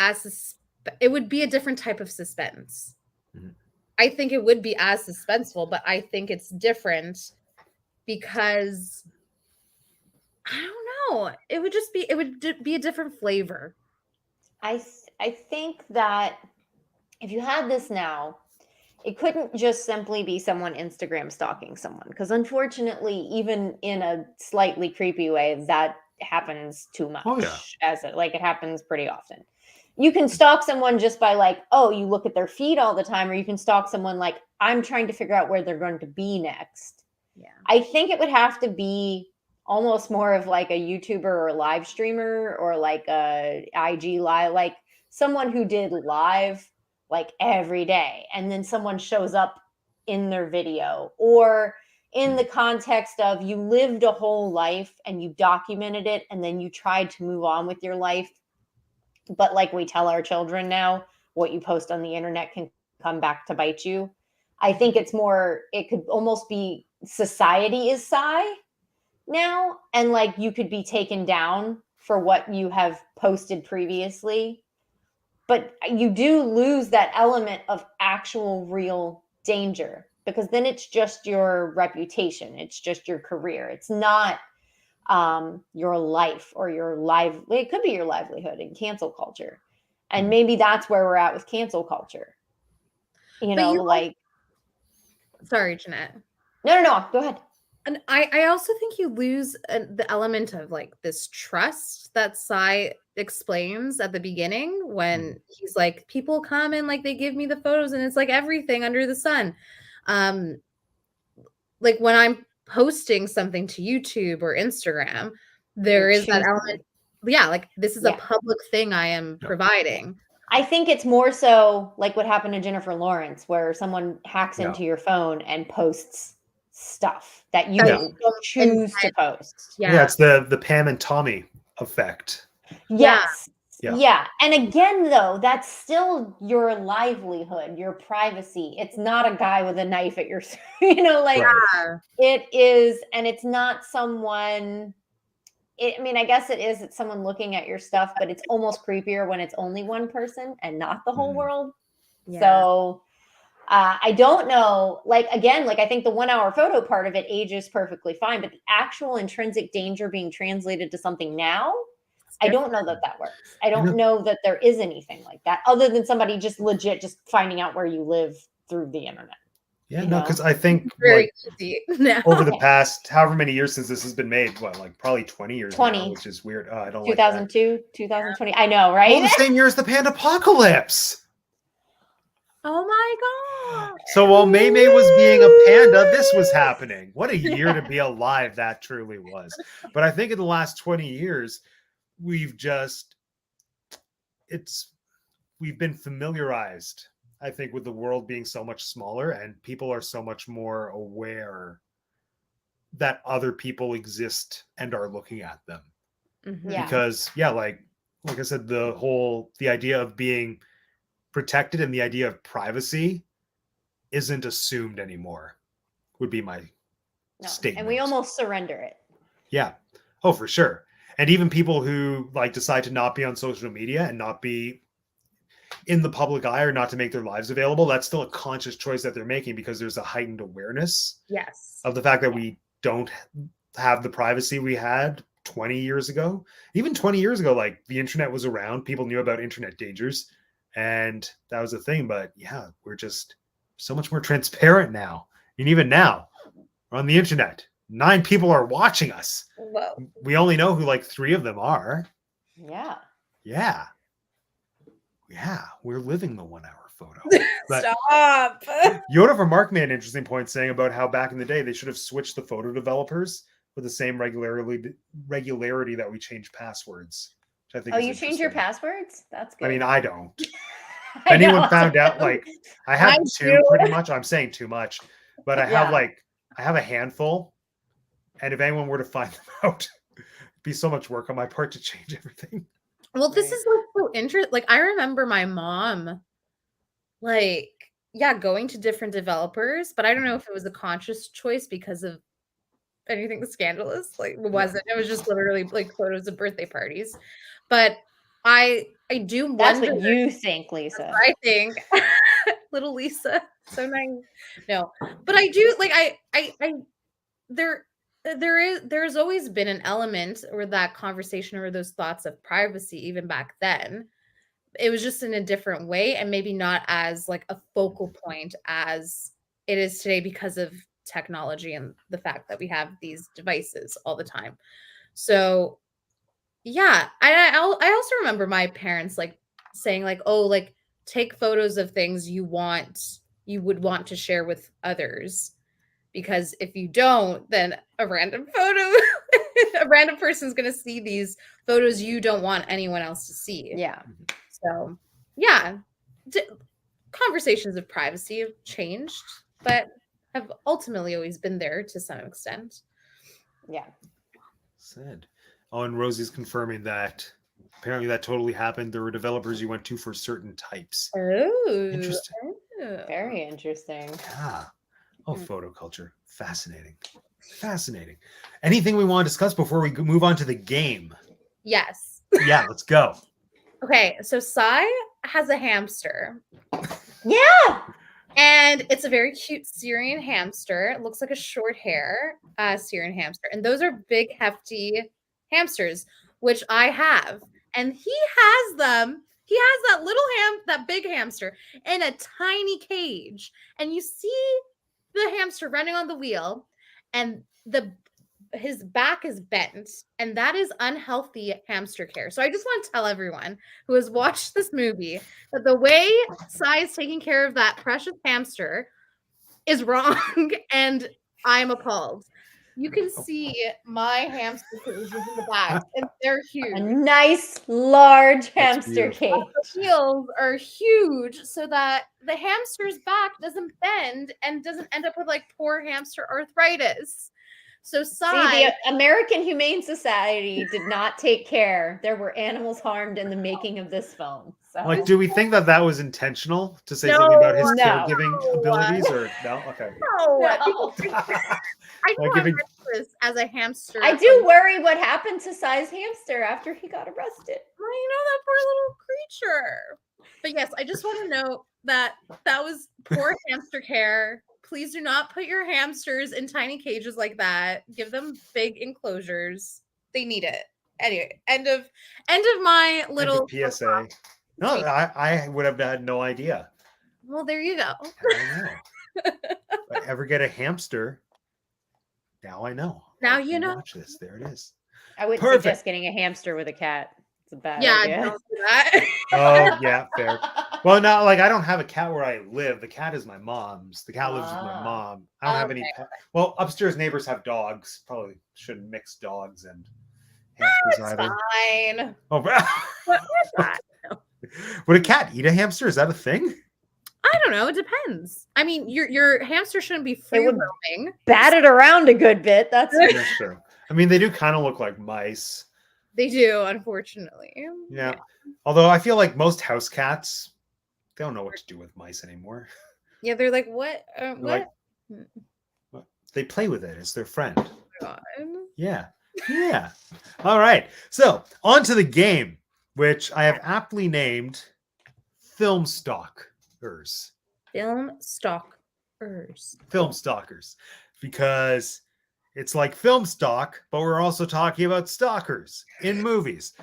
it would be a different type of suspense. Mhm. I think it would be as suspenseful, but I think it's different because I don't know. It would be a different flavor. I think that if you had this now, it couldn't just simply be someone Instagram stalking someone, because unfortunately, even in a slightly creepy way, that happens too much. Oh, yeah. It happens pretty often. You can stalk someone just by like, oh, you look at their feed all the time, or you can stalk someone like, I'm trying to figure out where they're going to be next. Yeah. I think it would have to be almost more of like a YouTuber or a live streamer or like a IG live, like someone who did live like every day, and then someone shows up in their video, or in the context of you lived a whole life and you documented it and then you tried to move on with your life. But like we tell our children now, what you post on the internet can come back to bite you. I think it's more, it could almost be society is Psy now, and like you could be taken down for what you have posted previously, but you do lose that element of actual real danger, because then it's just your reputation, it's just your career, it's not your life or your life. It could be your livelihood in cancel culture, and maybe that's where we're at with cancel culture, like sorry, Jeanette. no, go ahead. And I also think you lose the element of like this trust that Sai explains at the beginning when he's like, people come and like they give me the photos and it's like everything under the sun. Like when I'm posting something to YouTube or Instagram, there is that element. Yeah, like this is a public thing I am providing. I think it's more so like what happened to Jennifer Lawrence, where someone hacks into your phone and posts stuff that you didn't choose to post. Yeah, it's the Pam and Tommy effect. Yes. Yeah. And again, though, that's still your livelihood, your privacy. It's not a guy with a knife at your, it is, and it's not someone. I guess it is. It's someone looking at your stuff, but it's almost creepier when it's only one person and not the whole world. Yeah. So I don't know. Like, again, like I think the 1 hour photo part of it ages perfectly fine, but the actual intrinsic danger being translated to something now, I don't know that works. I don't know that there is anything like that other than somebody just legit just finding out where you live through the internet. Yeah, no, because I think very easy now. Over the past however many years since this has been made, like probably 20 years 20 now, which is weird. I don't 2002, 2020. I know, right? Oh, the same year as the Pandapocalypse. Oh my god. So while May was being a panda, this was happening. What a year to be alive that truly was. But I think in the last 20 years, we've been familiarized, I think, with the world being so much smaller, and people are so much more aware that other people exist and are looking at them. Yeah. Because like I said, the idea of being protected and the idea of privacy isn't assumed anymore, would be my statement. And we almost surrender it. Yeah. Oh, for sure. And even people who like decide to not be on social media and not be in the public eye or not to make their lives available, that's still a conscious choice that they're making, because there's a heightened awareness of the fact that we don't have the privacy we had 20 years ago. Even 20 years ago, like the internet was around, people knew about internet dangers, and that was a thing. But yeah, we're just so much more transparent now. And even now, we're on the internet. 9 people are watching us. Whoa. We only know who like 3 of them are. Yeah. Yeah. Yeah, we're living the 1 hour photo. But Stop. Yoda from Mark made an interesting point saying about how back in the day they should have switched the photo developers with the same regularity that we change passwords. Which I think you change your passwords? That's good. I mean, I don't. If anyone found out, like I have 2 pretty much. I'm saying too much, but I have I have a handful, and if anyone were to find them out, it'd be so much work on my part to change everything. Well, this is like so interesting. Like I remember my mom, going to different developers, but I don't know if it was a conscious choice because of anything scandalous. Like, it wasn't. It was just literally like photos of birthday parties. But I do That's wonder. what you think, Lisa. I think little Lisa, so nice. No, but I do like there there's always been an element or that conversation or those thoughts of privacy even back then. It was just in a different way and maybe not as like a focal point as it is today because of technology and the fact that we have these devices all the time. So yeah, I also remember my parents like saying like, oh, like take photos of things you would want to share with others, because if you don't, then a random a random person's going to see these photos you don't want anyone else to see. Yeah. So, yeah, conversations of privacy have changed, but have ultimately always been there to some extent. Yeah. Said. Oh, and Rosie's confirming that apparently that totally happened. There were developers you went to for certain types. Oh, Interesting. Very interesting. Yeah. Oh, photo culture. Fascinating. Fascinating. Anything we want to discuss before we move on to the game? Yes. Yeah, let's go. Okay, so Sai has a hamster. Yeah. And it's a very cute Syrian hamster. It looks like a short hair Syrian hamster. And those are big, hefty hamsters, which I have. And he has them. He has that big hamster in a tiny cage. And you see the hamster running on the wheel, and his back is bent, and that is unhealthy hamster care. So I just want to tell everyone who has watched this movie that the way Sai is taking care of that precious hamster is wrong, and I'm appalled. You can see my hamster cages in the back, and they're A huge. nice large hamster beautiful. cage. The wheels are huge so that the hamster's back doesn't bend and doesn't end up with like poor hamster arthritis. So Sai, See, the American Humane Society did not take care. There were animals harmed in the making of this film. So Like, do we think that that was intentional to say No, something about his no. caregiving abilities, or no? Okay. no, No. I Like know giving- this as a hamster. I do worry what happened to Sai's hamster after he got arrested. Well, you know, that poor little creature. But yes, I just want to note that was poor hamster care. Please do not put your hamsters in tiny cages like that. Give them big enclosures. They need it. Anyway, end of my little PSA. No, I would have had no idea. Well, there you go. I know. If I ever get a hamster, now I know. Now If you know. Watch this. There it is. I wouldn't Perfect. suggest getting a hamster with a cat. It's a bad Yeah, idea. don't do that. Oh, yeah, fair. Well, now, like, I don't have a cat where I live. The cat is my mom's. The cat lives with my Ah. mom. I don't have any pet. Well, upstairs neighbors have dogs. Probably shouldn't mix dogs and hamsters It's either. fine. Oh, What is that? would a cat eat a hamster? Is that a thing? I don't know. It depends. I mean, your hamster shouldn't be free would- roaming. Bat it around a good bit. That's That's true. I mean, they do kind of look like mice. They do, unfortunately. Yeah. Although I feel like most house cats, they don't know what to do with mice anymore. Yeah, they're like, what? Like- What? They play with it. It's their friend. God. Yeah. Yeah. All right. So on to the game, which I have aptly named Film Stalkers. Film stalkers. Film Stalkers. Because it's like film stock, but we're also talking about stalkers in movies.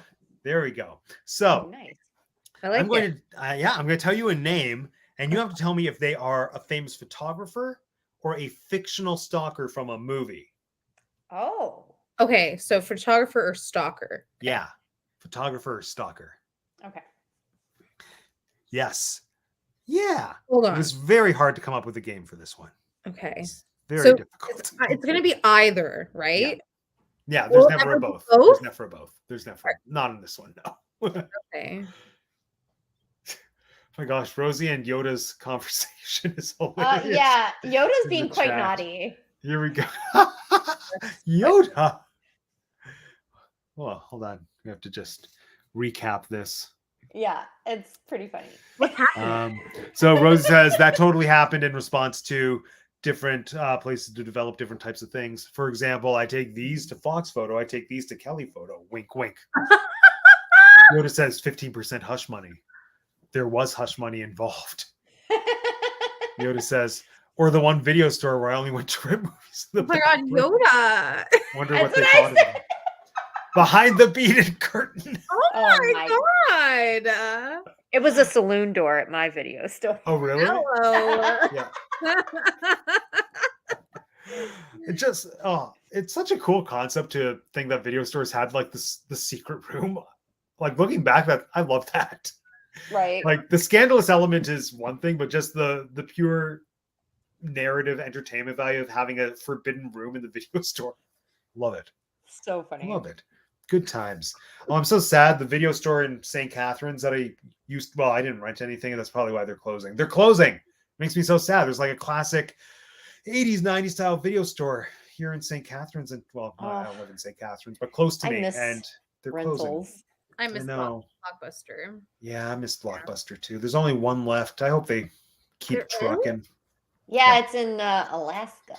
There we go. So nice. I like I'm going it. to, I'm going to tell you a name, and you have to tell me if they are a famous photographer or a fictional stalker from a movie. Oh. Okay, so photographer or stalker? Yeah, photographer or stalker. Okay. Yes. Yeah. Hold It on. was very hard to come up with a game for this one. Okay. It's very So, difficult. It's going to be either, right? Yeah, there's Will never ever a be both. both? There's never a both. There's never not in this one. No. Okay. My gosh, Rosie and Yoda's conversation is hilarious. Yeah, Yoda's In being the quite chat. naughty. Here we go. Yoda. Well, hold on. We have to just recap this. Yeah, it's pretty funny. What happened? So Rosie says that totally happened in response to different places to develop different types of things. For example, I take these to Fox Photo. I take these to Kelly Photo. Wink, wink. Yoda says 15% hush money. There was hush money involved. Yoda says, or the one video store where I only went to rent movies. Oh my God, Yoda. Wonder That's what they what I thought of it. Behind the beaded curtain. Oh my God. It was a saloon door at my video store. Oh, really? Hello. Yeah. It just it's such a cool concept to think that video stores had like this the secret room. Like looking back, that I love that. Right. Like the scandalous element is one thing, but just the pure narrative entertainment value of having a forbidden room in the video store. Love it. So funny. Love it. Good times. Oh, I'm so sad. The video store in St. Catharines that I used, well, I didn't rent anything, and that's probably why they're closing. They're closing. Makes me so sad. There's like a classic 80s, 90s style video store here in St. Catharines. And well, I don't live in St. Catharines, but close to me. And they're closing. I miss know. Blockbuster. Yeah, I missed Blockbuster too. There's only one left. I hope they keep trucking. Yeah, it's in Alaska.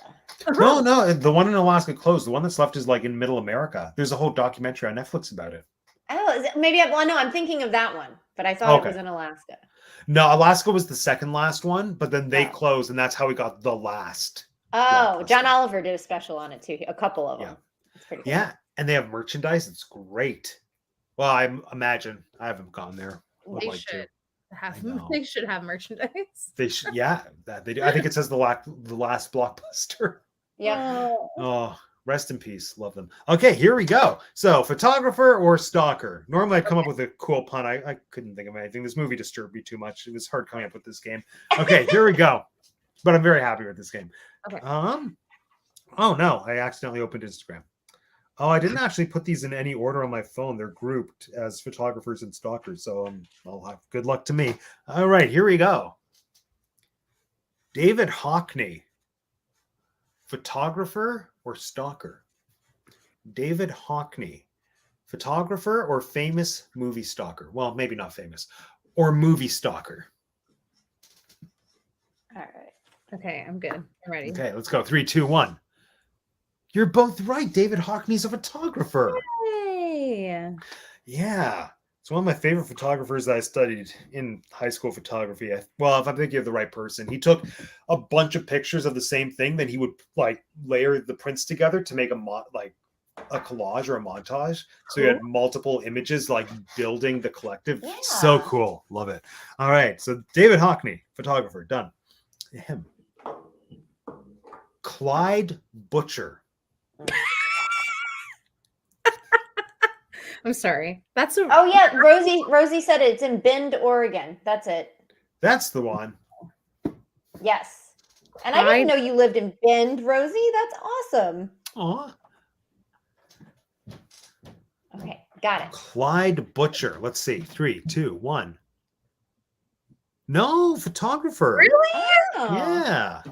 No, the one in Alaska closed. The one that's left is like in Middle America. There's a whole documentary on Netflix about it. Oh, is it, maybe well, no, I'm thinking of that one, but I thought it was in Alaska. No, Alaska was the second last one, but then they closed, and that's how we got the last. Oh, John Oliver did a special on it too. A couple of them. It's pretty cool. Yeah, and they have merchandise. It's great. Well, I imagine I haven't gone there. They should. They should have merchandise. They should, yeah, that they do. I think it says the last Blockbuster. Yeah. Oh, rest in peace. Love them. Okay, here we go. So, photographer or stalker? Normally, I come up with a cool pun. I couldn't think of anything. This movie disturbed me too much. It was hard coming up with this game. Okay, here we go. But I'm very happy with this game. Okay. Oh no, I accidentally opened Instagram. Oh, I didn't actually put these in any order on my phone. They're grouped as photographers and stalkers. So I'll have good luck to me. All right, here we go. David Hockney, photographer or stalker? David Hockney, photographer or famous movie stalker? Well, maybe not famous. Or movie stalker. All right. Okay, I'm good. I'm ready. Okay, let's go. 3, 2, 1. You're both right. David Hockney's a photographer. Yay. Yeah. It's one of my favorite photographers that I studied in high school photography. Well, if I'm thinking of the right person, he took a bunch of pictures of the same thing, then he would like layer the prints together to make a collage or a montage. So you had multiple images like building the collective. Yeah. So cool. Love it. All right. So David Hockney, photographer, done. Him. Clyde Butcher. I'm sorry. That's Oh yeah, Rosie said it's in Bend, Oregon. That's it. That's the one. Yes. And I didn't know you lived in Bend, Rosie. That's awesome. Aw. Okay, got it. Clyde Butcher. Let's see. 3, 2, 1. No, photographer. Really? Oh. Yeah.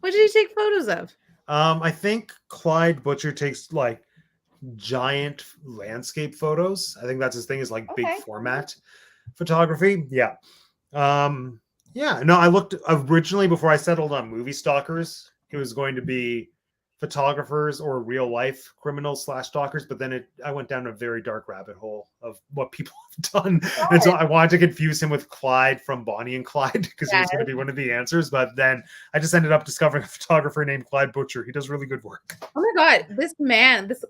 What did he take photos of? I think Clyde Butcher takes like giant landscape photos. I think that's his thing, is like big format photography. Yeah. Yeah. No, I looked originally before I settled on movie stalkers. It was going to be photographers or real life criminals / stalkers, but then I went down a very dark rabbit hole of what people have done. And so I wanted to confuse him with Clyde from Bonnie and Clyde because he was going to be one of the answers. But then I just ended up discovering a photographer named Clyde Butcher. He does really good work. Oh my God, this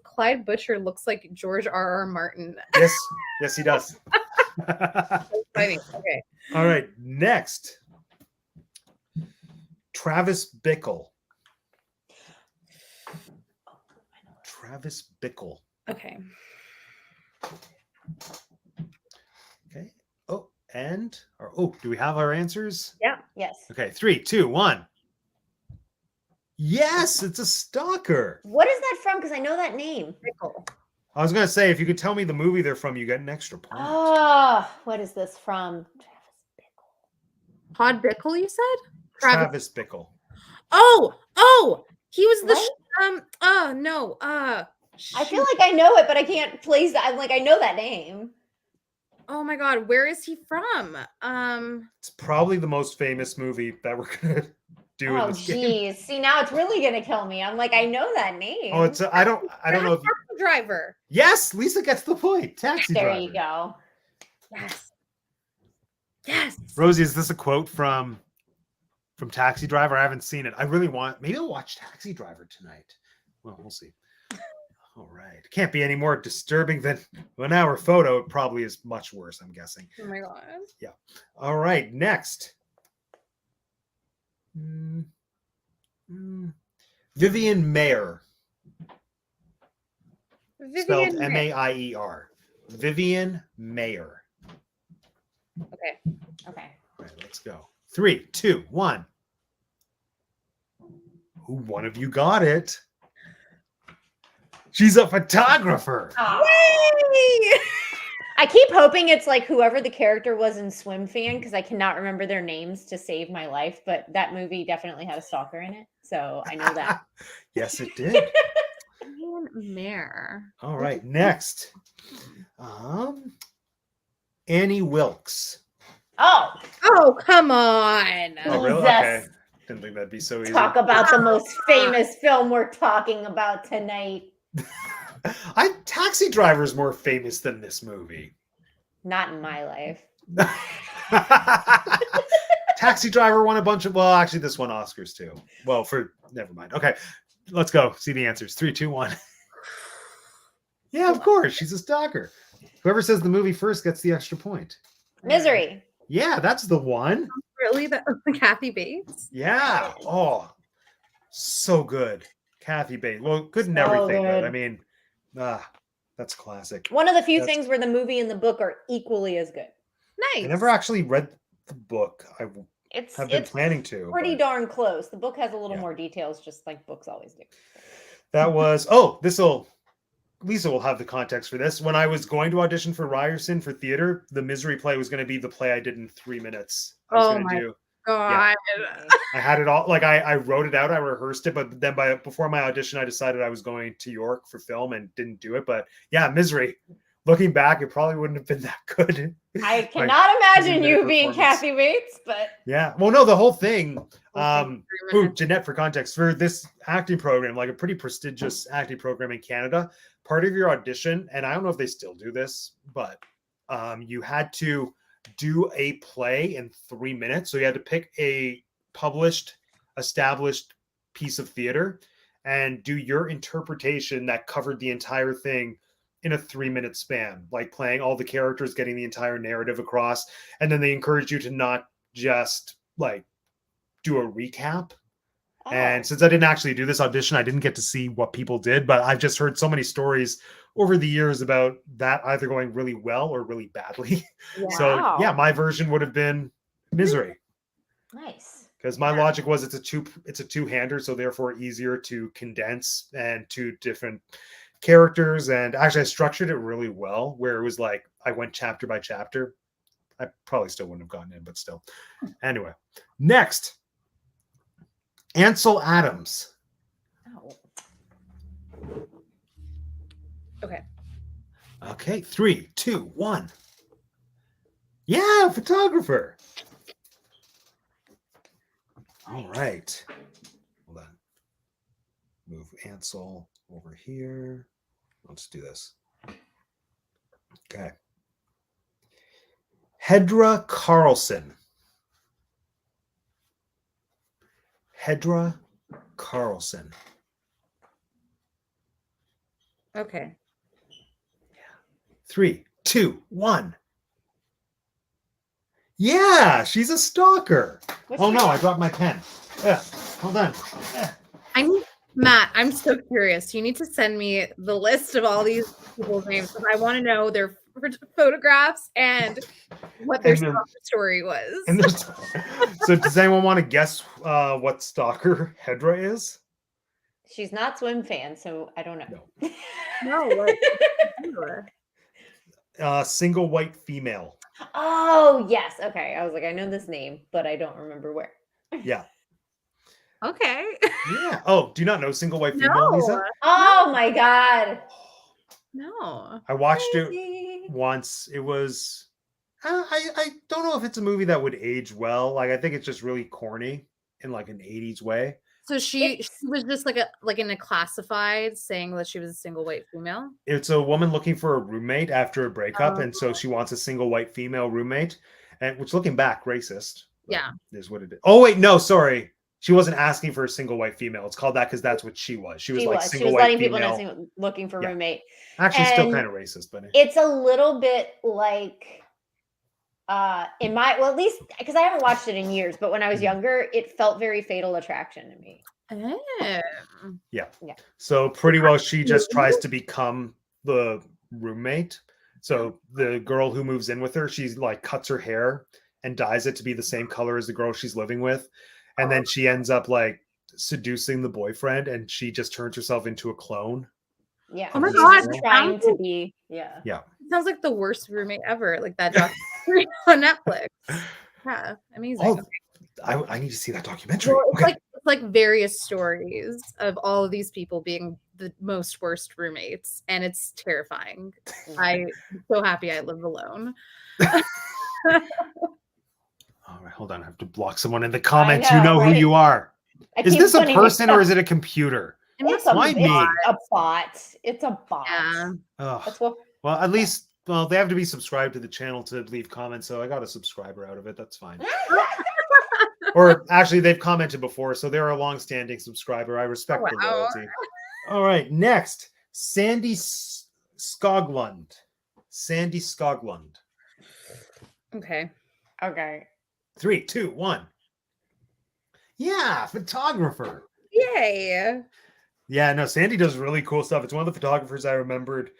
Clyde Butcher looks like George R.R. Martin. Yes, he does. Funny. Okay. All right, next. Travis Bickle. Travis Bickle. Okay. Okay. Oh, do we have our answers? Yeah. Yes. Okay, 3, 2, 1. Yes, it's a stalker. What is that from? Because I know that name. Bickle. I was gonna say, if you could tell me the movie they're from, you get an extra point. Oh, what is this from? Travis Bickle. Todd Bickle, you said? Travis Bickle. Oh, he was the I feel like I know it, but I can't place that. I'm like, I know that name. Oh my God, where is he from? It's probably the most famous movie that we're gonna do in Oh, this game. geez. See, now it's really gonna kill me. I'm like, I know that name. Oh, it's I don't know if you... Taxi driver. Yes, Lisa gets the point. Taxi There driver. you go. Yes. Yes. Rosie, is this a quote from Taxi Driver? I haven't seen it. I really want. Maybe I'll watch Taxi Driver tonight. Well, we'll see. All right. Can't be any more disturbing than an hour photo. It probably is much worse, I'm guessing. Oh my god. Yeah. All right. Next. Vivian Mayer. Spelled Vivian. Maier. Vivian Mayer. Okay. Okay. All right, let's go. 3, 2, 1. Ooh, one of you got it. She's a photographer. Yay! I keep hoping it's like whoever the character was in Swim Fan, because I cannot remember their names to save my life, but that movie definitely had a stalker in it. So I know that. Yes, it did. Vivian Mayer. All right, next. Annie Wilkes. Oh, Oh, come on. Oh, really? Jesus. Okay. Didn't think that'd be so easy. talk about the most famous film we're talking about tonight. Taxi Driver is more famous than this movie. Not in my life. Taxi Driver won a bunch of... Well, actually, this won Oscars too. Well, never mind. Okay, let's go. See the answers. 3, 2, 1. Yeah, of course. She's a stalker. Whoever says the movie first gets the extra point. Misery. Yeah, that's the one. Really? That Kathy Bates? Yeah. Oh, so good. Kathy Bates. Well, good in So everything, but good. I mean, that's classic. One of the few That's- things where the movie and the book are equally as good. Nice. I never actually read the book. I It's have been it's planning to. pretty but darn close. The book has a little Yeah. more details, just like books always do. That was... Lisa will have the context for this. When I was going to audition for Ryerson for theater, the Misery play was going to be the play I did in 3 minutes. I was Oh gonna my do. God. I had it all. Like I wrote it out. I rehearsed it, but then before my audition, I decided I was going to York for film and didn't do it. But yeah, Misery. Looking back, it probably wouldn't have been that good. I cannot imagine their you being performance. Kathy Bates, but Yeah. Well, no, the whole thing. Okay, 3 Ooh, minutes. Jeanette, for context, for this acting program, like a pretty prestigious acting program in Canada, part of your audition, and I don't know if they still do this, but you had to do a play in 3 minutes. So you had to pick a published, established piece of theater and do your interpretation that covered the entire thing in a 3-minute span, like playing all the characters, getting the entire narrative across. And then they encouraged you to not just like do a recap. oh, And since I didn't actually do this audition, I didn't get to see what people did, but I've just heard so many stories over the years about that either going really well or really badly. So yeah, Wow. my version would have been Misery, nice. because my Yeah. logic was it's a two-hander, so therefore easier to condense and two different characters. And actually I structured it really well where it was like I went chapter by chapter. I probably still wouldn't have gotten in, but still. Anyway, next. Ansel Adams. Oh. Okay. Okay, 3, 2, 1. Yeah, photographer. All right. Hold on. Move Ansel over here. Let's do this. Okay. Hedra Carlson. Hedra Carlson. Okay. 3, 2, 1. Yeah, she's a stalker. What's Oh your- no, I dropped my pen. Hold on. Matt, I'm so curious. You need to send me the list of all these people's names because I want to know their photographs and what their And then- story was. And so, does anyone want to guess what stalker Hedra is? She's not Swim Fan, so I don't know. No, what? Single white female. Oh, yes. Okay. I was like, I know this name, but I don't remember where. Yeah. Okay. Yeah. Oh, do you not know single white female, Lisa? No. Oh my God. No. I watched it Crazy. once. It was. I don't know if it's a movie that would age well. Like I think it's just really corny. in like an 80s way. So she was just like in a classified saying that she was a single white female. It's a woman looking for a roommate after a breakup, and so she wants a single white female roommate, and which, looking back, racist. Yeah, is what it is. Oh wait, no, sorry. She wasn't asking for a single white female. It's called that because that's what she was. She was like single She was white letting female. people know looking for roommate. Actually, still And kind of racist, but it's a little bit like in my, well, at least because I haven't watched it in years, but when I was younger, it felt very Fatal Attraction to me. yeah. Yeah. So pretty well, she just tries to become the roommate. So the girl who moves in with her, she's like cuts her hair and dyes it to be the same color as the girl she's living with, and then she ends up like seducing the boyfriend, and she just turns herself into a clone. Yeah. Oh my she's God, just trying to be. Yeah. Yeah. It sounds like the worst roommate ever. Like that documentary on Netflix. Yeah, amazing. Oh, I need to see that documentary. Well, Okay. it's like various stories of all of these people being the most worst roommates, and it's terrifying. I'm so happy I live alone. All right, hold on. I have to block someone in the comments. know, You know right? who you are. I Is keep this a putting it person up. or is it a computer? It's Why me? a bot. It's a bot. Yeah. Ugh. That's what. Well, at least, well, they have to be subscribed to the channel to leave comments, so I got a subscriber out of it. That's fine. Or actually, they've commented before, so they're a long-standing subscriber. I respect the Wow. loyalty. All right, next, Sandy Skoglund. Sandy Skoglund. Okay. Okay. 3, 2, 1. Yeah, photographer. Yay. Yeah, no, Sandy does really cool stuff. It's one of the photographers I remembered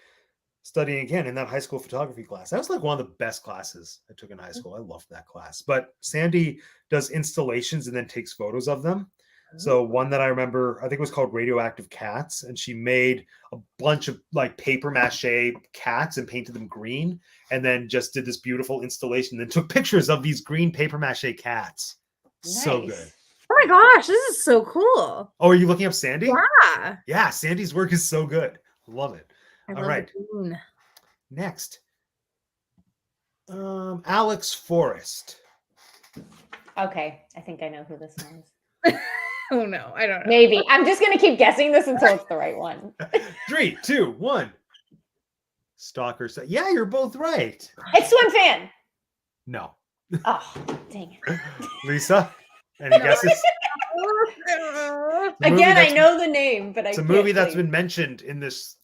studying again in that high school photography class. That was like one of the best classes I took in high school. I loved that class. But Sandy does installations and then takes photos of them. So one that I remember, I think it was called Radioactive Cats, and she made a bunch of like paper mache cats and painted them green, and then just did this beautiful installation. Then took pictures of these green paper mache cats. So Nice. good. Oh my gosh, this is so cool. Oh, are you looking up Sandy? Yeah. Yeah, Sandy's work is so good. Love it. I All love right. the green. Next, Alex Forrest. Okay. I think I know who this one is. Oh no, I don't know. Maybe. I'm just gonna keep guessing this until it's the right one. 3, 2, 1. Stalker. Yeah, you're both right. It's Swim Fan. No. Oh, dang it. Lisa, any guesses? It's a movie Again, I that's- know the name, but It's a can't movie that's think. been mentioned in this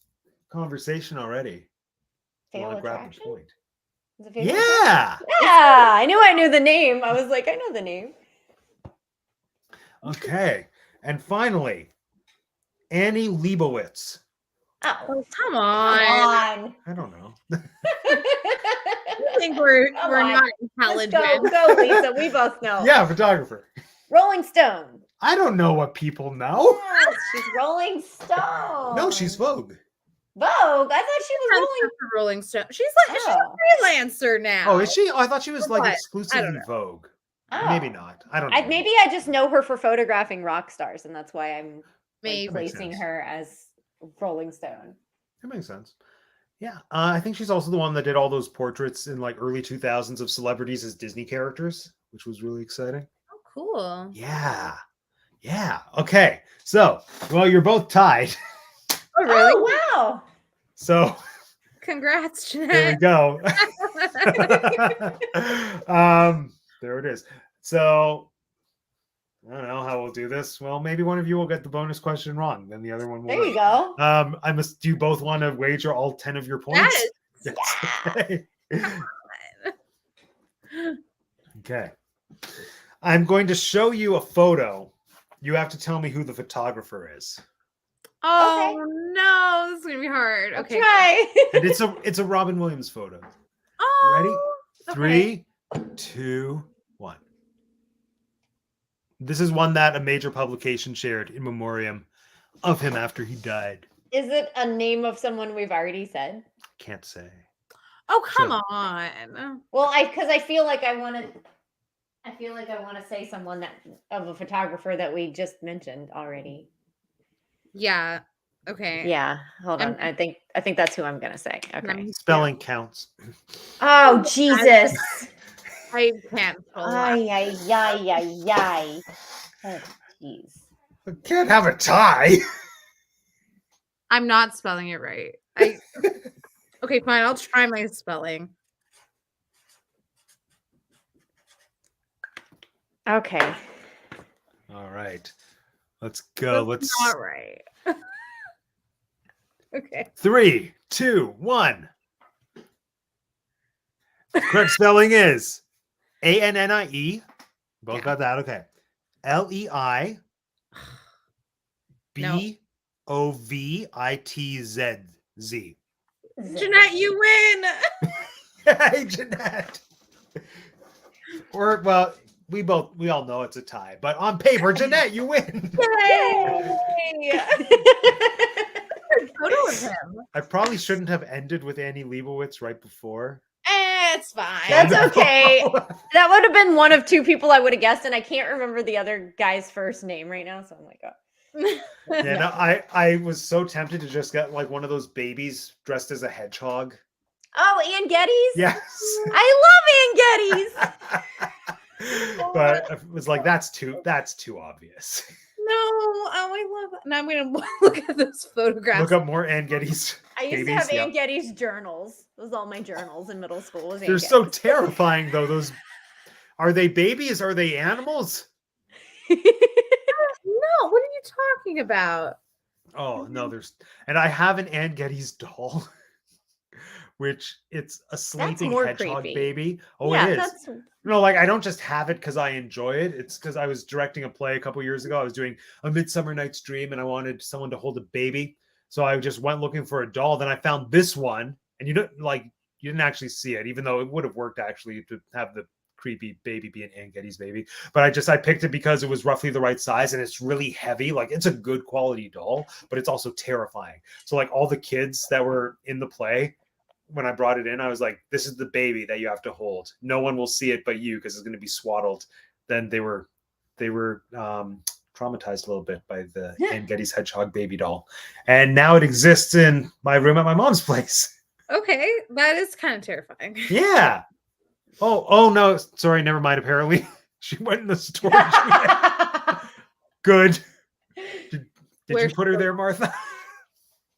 conversation already. I Fatal wanna grab the Attraction? point. Is it Fatal Attraction? Yeah. Yeah, I knew the name. I was like, I know the name. Okay. And finally, Annie Leibovitz. Oh, Oh, come come on. on. I don't know. I think we're Come we're on. not Let's intelligent. go, Lisa. We both know. Yeah, photographer. Rolling Stone. I don't know what people know. Yes, she's Rolling Stone. No, she's Vogue. Vogue. I thought she was Rolling. Rolling Stone. She's like she's Oh. a freelancer now. Oh, is she? Oh, I thought she was like What? I don't exclusively know. Vogue. Oh. Maybe not. I don't know. Maybe I just know her for photographing rock stars, and that's why I'm Maybe. placing sense. her as Rolling Stone. That makes sense. Yeah, I think she's also the one that did all those portraits in like early 2000s of celebrities as Disney characters, which was really exciting. Oh, cool. Yeah. Yeah. Okay. So, well, you're both tied. Oh, really? Oh, wow. So Congrats, here we Jeanette. go. There it is. So I don't know how we'll do this. Well, maybe one of you will get the bonus question wrong, then the other one will. There you win. go. I must. Do you both want to wager all 10 of your points? Yes. Yes. Okay. I'm going to show you a photo. You have to tell me who the photographer is. Oh no, this is gonna be hard. I'll Okay. try. And it's a Robin Williams photo. Oh, Ready? 3, 2, 1. This is one that a major publication shared in memoriam of him after he died. Is it a name of someone we've already said? Can't say. Oh, come So- on. Well, because I feel like I want to say someone that of a photographer that we just mentioned already. Yeah. Okay. Yeah, hold on. I think that's who I'm gonna say. Okay. I'm- Spelling counts. Oh Jesus! I can't. Spell that. Ay ay ay ay ay. Oh, jeez. I can't have a tie. I'm not spelling it right. Okay, fine. I'll try my spelling. Okay. All right. Let's go. That's Let's not right. Okay. 3, 2, 1. Correct spelling is Annie. Both Yeah. got that. Okay. Leibovitz. Jeanette, you win. Hey, Jeanette. Or well, we all know it's a tie, but on paper, Jeanette, you win. Yay! Photo of him. I probably shouldn't have ended with Annie Leibovitz right before. It's fine. That's okay. That would have been one of two people I would have guessed, and I can't remember the other guy's first name right now. So I'm like, oh. Yeah, no, I was so tempted to just get like one of those babies dressed as a hedgehog. Oh, Ann Geddes? Yes. I love Ann Geddes. But it was like that's too obvious. No, oh, I love it. Now I'm gonna look at those photographs. Look up more Ann Geddes. I used babies. to have Yep. Ann Geddes journals. Those all my journals in middle school. Was Ann They're so Geddes. terrifying though. Those are they babies? Are they animals? No, what are you talking about? Oh no, and I have an Ann Geddes doll, which it's a sleeping more hedgehog creepy. baby. Oh, Yeah, it is. that's No, like I don't just have it because I enjoy it. It's because I was directing a play a couple years ago. I was doing A Midsummer Night's Dream, and I wanted someone to hold a baby. So I just went looking for a doll. Then I found this one, and you didn't actually see it, even though it would have worked actually to have the creepy baby be an Ann Geddes baby. But I picked it because it was roughly the right size, and it's really heavy. Like it's a good quality doll, but it's also terrifying. So like all the kids that were in the play, when I brought it in, I was like, this is the baby that you have to hold. No one will see it but you because it's going to be swaddled. Then they were traumatized a little bit by the Ann Geddes hedgehog baby doll. And now it exists in my room at my mom's place. Okay, that is kind of terrifying. Yeah. Oh no, sorry, never mind. Apparently she went in the storage unit. Good. Did you put her there, Martha?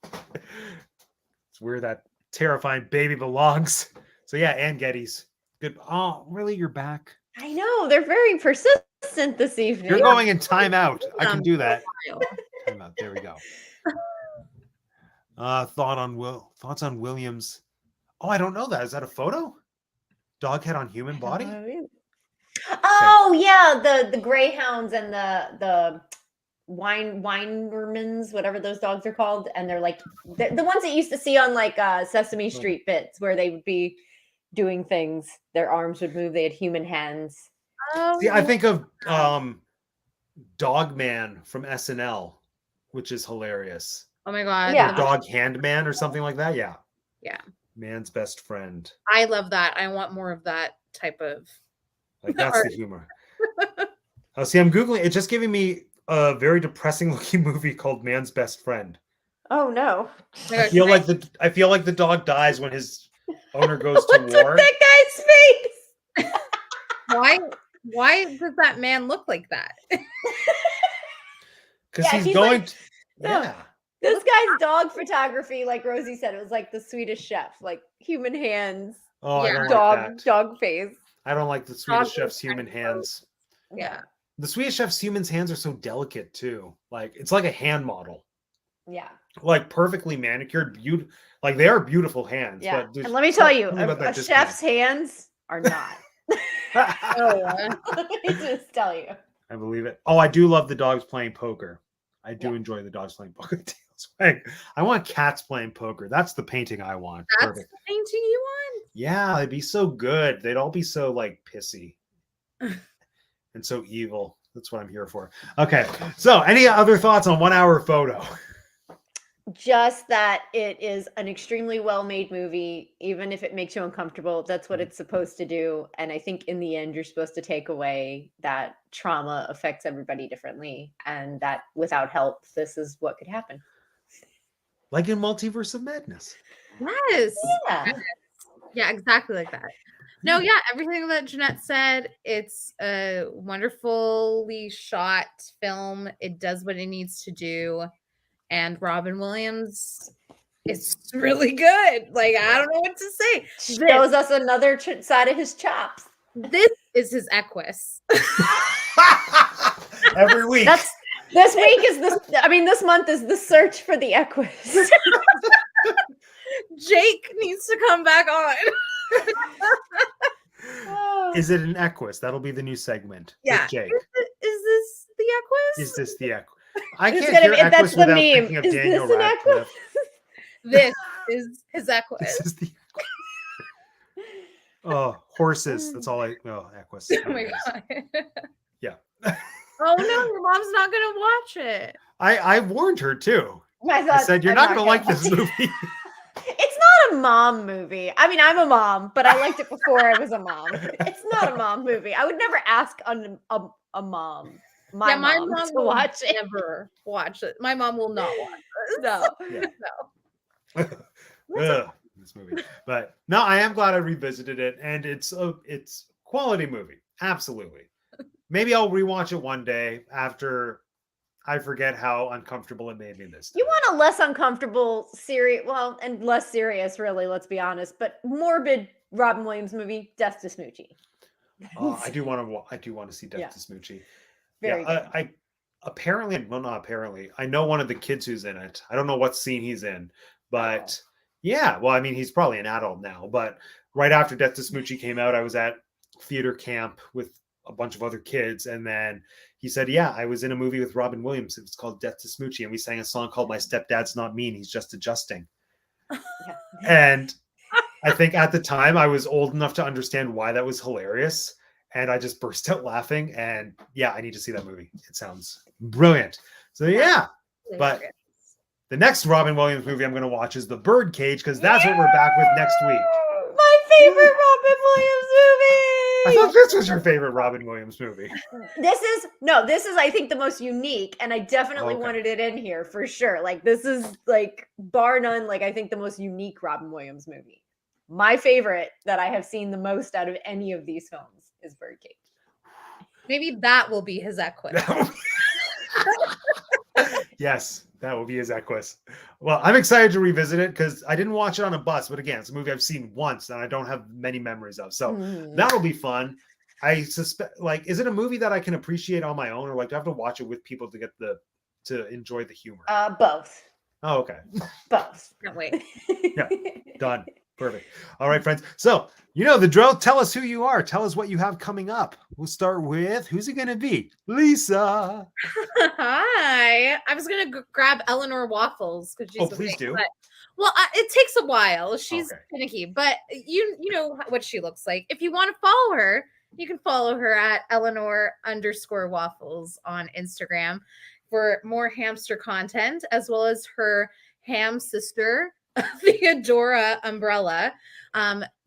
It's where that terrifying baby belongs. So yeah, Ann Geddes. Good. Oh, really? You're back? I know they're very persistent this evening. You're going in timeout. I can do that. Timeout. There we go. Thoughts on Williams. Oh, I don't know that. Is that a photo? Dog head on human body? Oh yeah, the greyhounds and the Weinermans, whatever those dogs are called, and they're like the ones that you used to see on like Sesame Street bits where they would be doing things. Their arms would move. They had human hands. See, I think of Dog Man from SNL, which is hilarious. Oh my god. Yeah. Dog Hand Man or something like that. Yeah. Yeah. Man's best friend. I love that. I want more of that type of like that's the humor. Oh, see, I'm Googling. It's just giving me a very depressing looking movie called Man's Best Friend. Oh no. I feel like the dog dies when his owner goes to What's war. with that guy's face? Why does that man look like that? Because Yeah, he's he's going like- to, yeah. This guy's dog photography, like Rosie said, it was like the Swedish Chef, like human hands, Oh, I don't dog, like that. dog face. I don't like the Swedish Dog chef's is human kind of hands. Yeah. The Swedish chef's human's hands are so delicate too. Like it's like a hand model, Yeah. like perfectly manicured, beautiful. Like they are beautiful hands. Yeah. But there's And let me tell you, something about a that chef's hands are not. Oh, Let me just tell you. I believe it. Oh, I do love the dogs playing poker. I do Yeah. enjoy the dogs playing poker. I want cats playing poker. That's the painting I want. that's Perfect. the painting you want? Yeah, they'd be so good. They'd all be so like pissy and so evil. That's what I'm here for. Okay. So, any other thoughts on 1 hour photo? Just that it is an extremely well-made movie, even if it makes you uncomfortable. That's what it's supposed to do. And I think in the end, you're supposed to take away that trauma affects everybody differently, and that without help, this is what could happen. Like in Multiverse of Madness. Yes. Yeah. Yeah, exactly like that. No, yeah, everything that Jeanette said, it's a wonderfully shot film. It does what it needs to do. And Robin Williams is really good. Like, I don't know what to say. Shows us another side of his chops. This is his Equus. Every week. This week is this. I mean, this month is the search for the Equus. Jake needs to come back on. Is it an Equus? That'll be the new segment. Yeah. With Jake. Is this the Equus? Is this the Equus? I It's can't gonna hear be- Equus that's the without meme. thinking of Is Daniel this an Radcliffe. This is his Equus. This is the Oh, horses. That's all I know. Equus. Oh my god. Yeah. Oh no, your mom's not gonna watch it. I warned her too. I said, you're I'm not going to like watch this it." movie. It's not a mom movie. I mean, I'm a mom, but I liked it before I was a mom. It's not a mom movie. I would never ask a mom, my mom, to will watch it. never watch it. My mom will not watch it. No. Yeah. Ugh, this movie. But no, I am glad I revisited it, and it's quality movie. Absolutely. Maybe I'll rewatch it one day after I forget how uncomfortable it made me this time. You want a less uncomfortable, serious, well, and less serious, really, let's be honest, but morbid Robin Williams movie, Death to Smoochie. I do want to see Death Yeah. to Smoochie. Very yeah, good. I apparently, well, not apparently. I know one of the kids who's in it. I don't know what scene he's in, but yeah. Well, I mean, he's probably an adult now. But right after Death to Smoochie came out, I was at theater camp with a bunch of other kids, and then he said, "Yeah, I was in a movie with Robin Williams. It was called Death to Smoochie, and we sang a song called My Stepdad's Not Mean. He's Just Adjusting." Yeah. And I think at the time I was old enough to understand why that was hilarious. And I just burst out laughing. And yeah, I need to see that movie. It sounds brilliant. So yeah, but the next Robin Williams movie I'm going to watch is The Birdcage, because that's what we're back with next week. My favorite Robin Williams I movie. thought this was your favorite Robin Williams movie. This is I think the most unique, and I definitely Okay. wanted it in here for sure. Like, this is like bar none, like I think the most unique Robin Williams movie. My favorite that I have seen the most out of any of these films is Birdcage. Maybe that will be his Equus. Yes, that will be his Equus. Well, I'm excited to revisit it because I didn't watch it on a bus, but again, it's a movie I've seen once and I don't have many memories of. So that'll be fun. I suspect, like, is it a movie that I can appreciate on my own, or like do I have to watch it with people to get to enjoy the humor? Both. Oh, okay. Both. Can't wait. Yeah. Done. Perfect. All right, friends. So you know the drill. Tell us who you are. Tell us what you have coming up. We'll start with, who's it going to be? Lisa. Hi. I was gonna grab Eleanor Waffles because she's. Oh, please do. Well, it takes a while. She's Okay. finicky, but you know what she looks like. If you want to follow her, you can follow her at Eleanor_Waffles on Instagram for more hamster content, as well as her ham sister, Theodora Umbrella,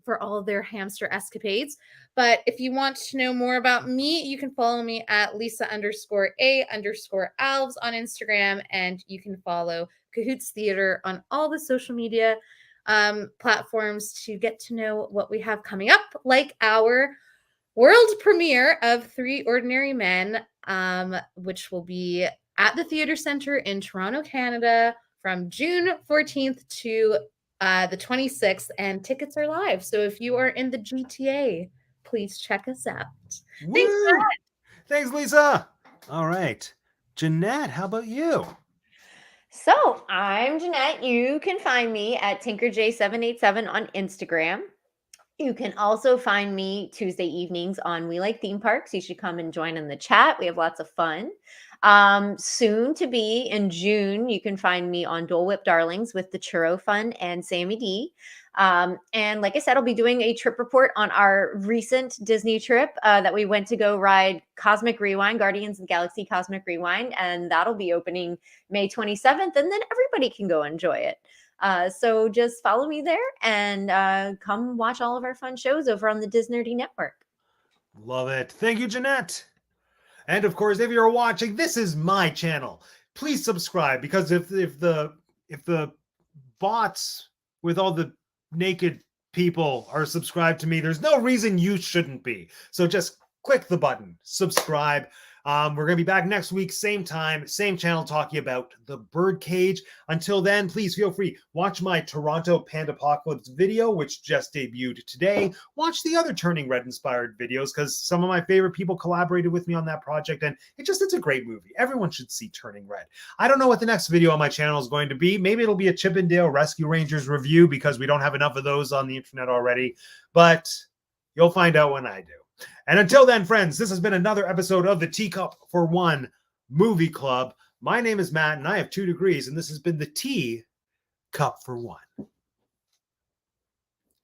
for all of their hamster escapades. But if you want to know more about me, you can follow me at Lisa_A_Alves on Instagram, and you can follow Cahoots Theater on all the social media platforms to get to know what we have coming up, like our world premiere of Three Ordinary Men, which will be at the Theater Center in Toronto, Canada, from June 14th to the 26th, and tickets are live. So if you are in the GTA, please check us out. Thanks, Woo! Thanks, Lisa. All right. Jeanette, how about you? So I'm Jeanette. You can find me at TinkerJ787 on Instagram. You can also find me Tuesday evenings on We Like Theme Parks. You should come and join in the chat. We have lots of fun. Soon to be in June, you can find me on Dole Whip Darlings with the Churro Fun and Sammy D. And like I said, I'll be doing a trip report on our recent Disney trip that we went to go ride Cosmic Rewind, Guardians of the Galaxy Cosmic Rewind. And that'll be opening May 27th. And then everybody can go enjoy it. So just follow me there and come watch all of our fun shows over on the Disney Network. Love it. Thank you, Jeanette. And of course, if you're watching, this is my channel. Please subscribe, because if the bots with all the naked people are subscribed to me. There's no reason you shouldn't be. So just click the button, subscribe. We're going to be back next week, same time, same channel, talking about the birdcage. Until then, please feel free. Watch my Toronto Pandapocalypse video, which just debuted today. Watch the other Turning Red inspired videos, because some of my favorite people collaborated with me on that project, and it's a great movie. Everyone should see Turning Red. I don't know what the next video on my channel is going to be. Maybe it'll be a Chippendale Rescue Rangers review, because we don't have enough of those on the internet already. But you'll find out when I do. And until then, friends, this has been another episode of the Teacup for One Movie Club. My name is Matt, and I have 2 degrees, and this has been the Tea Cup for One.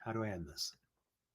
How do I end this?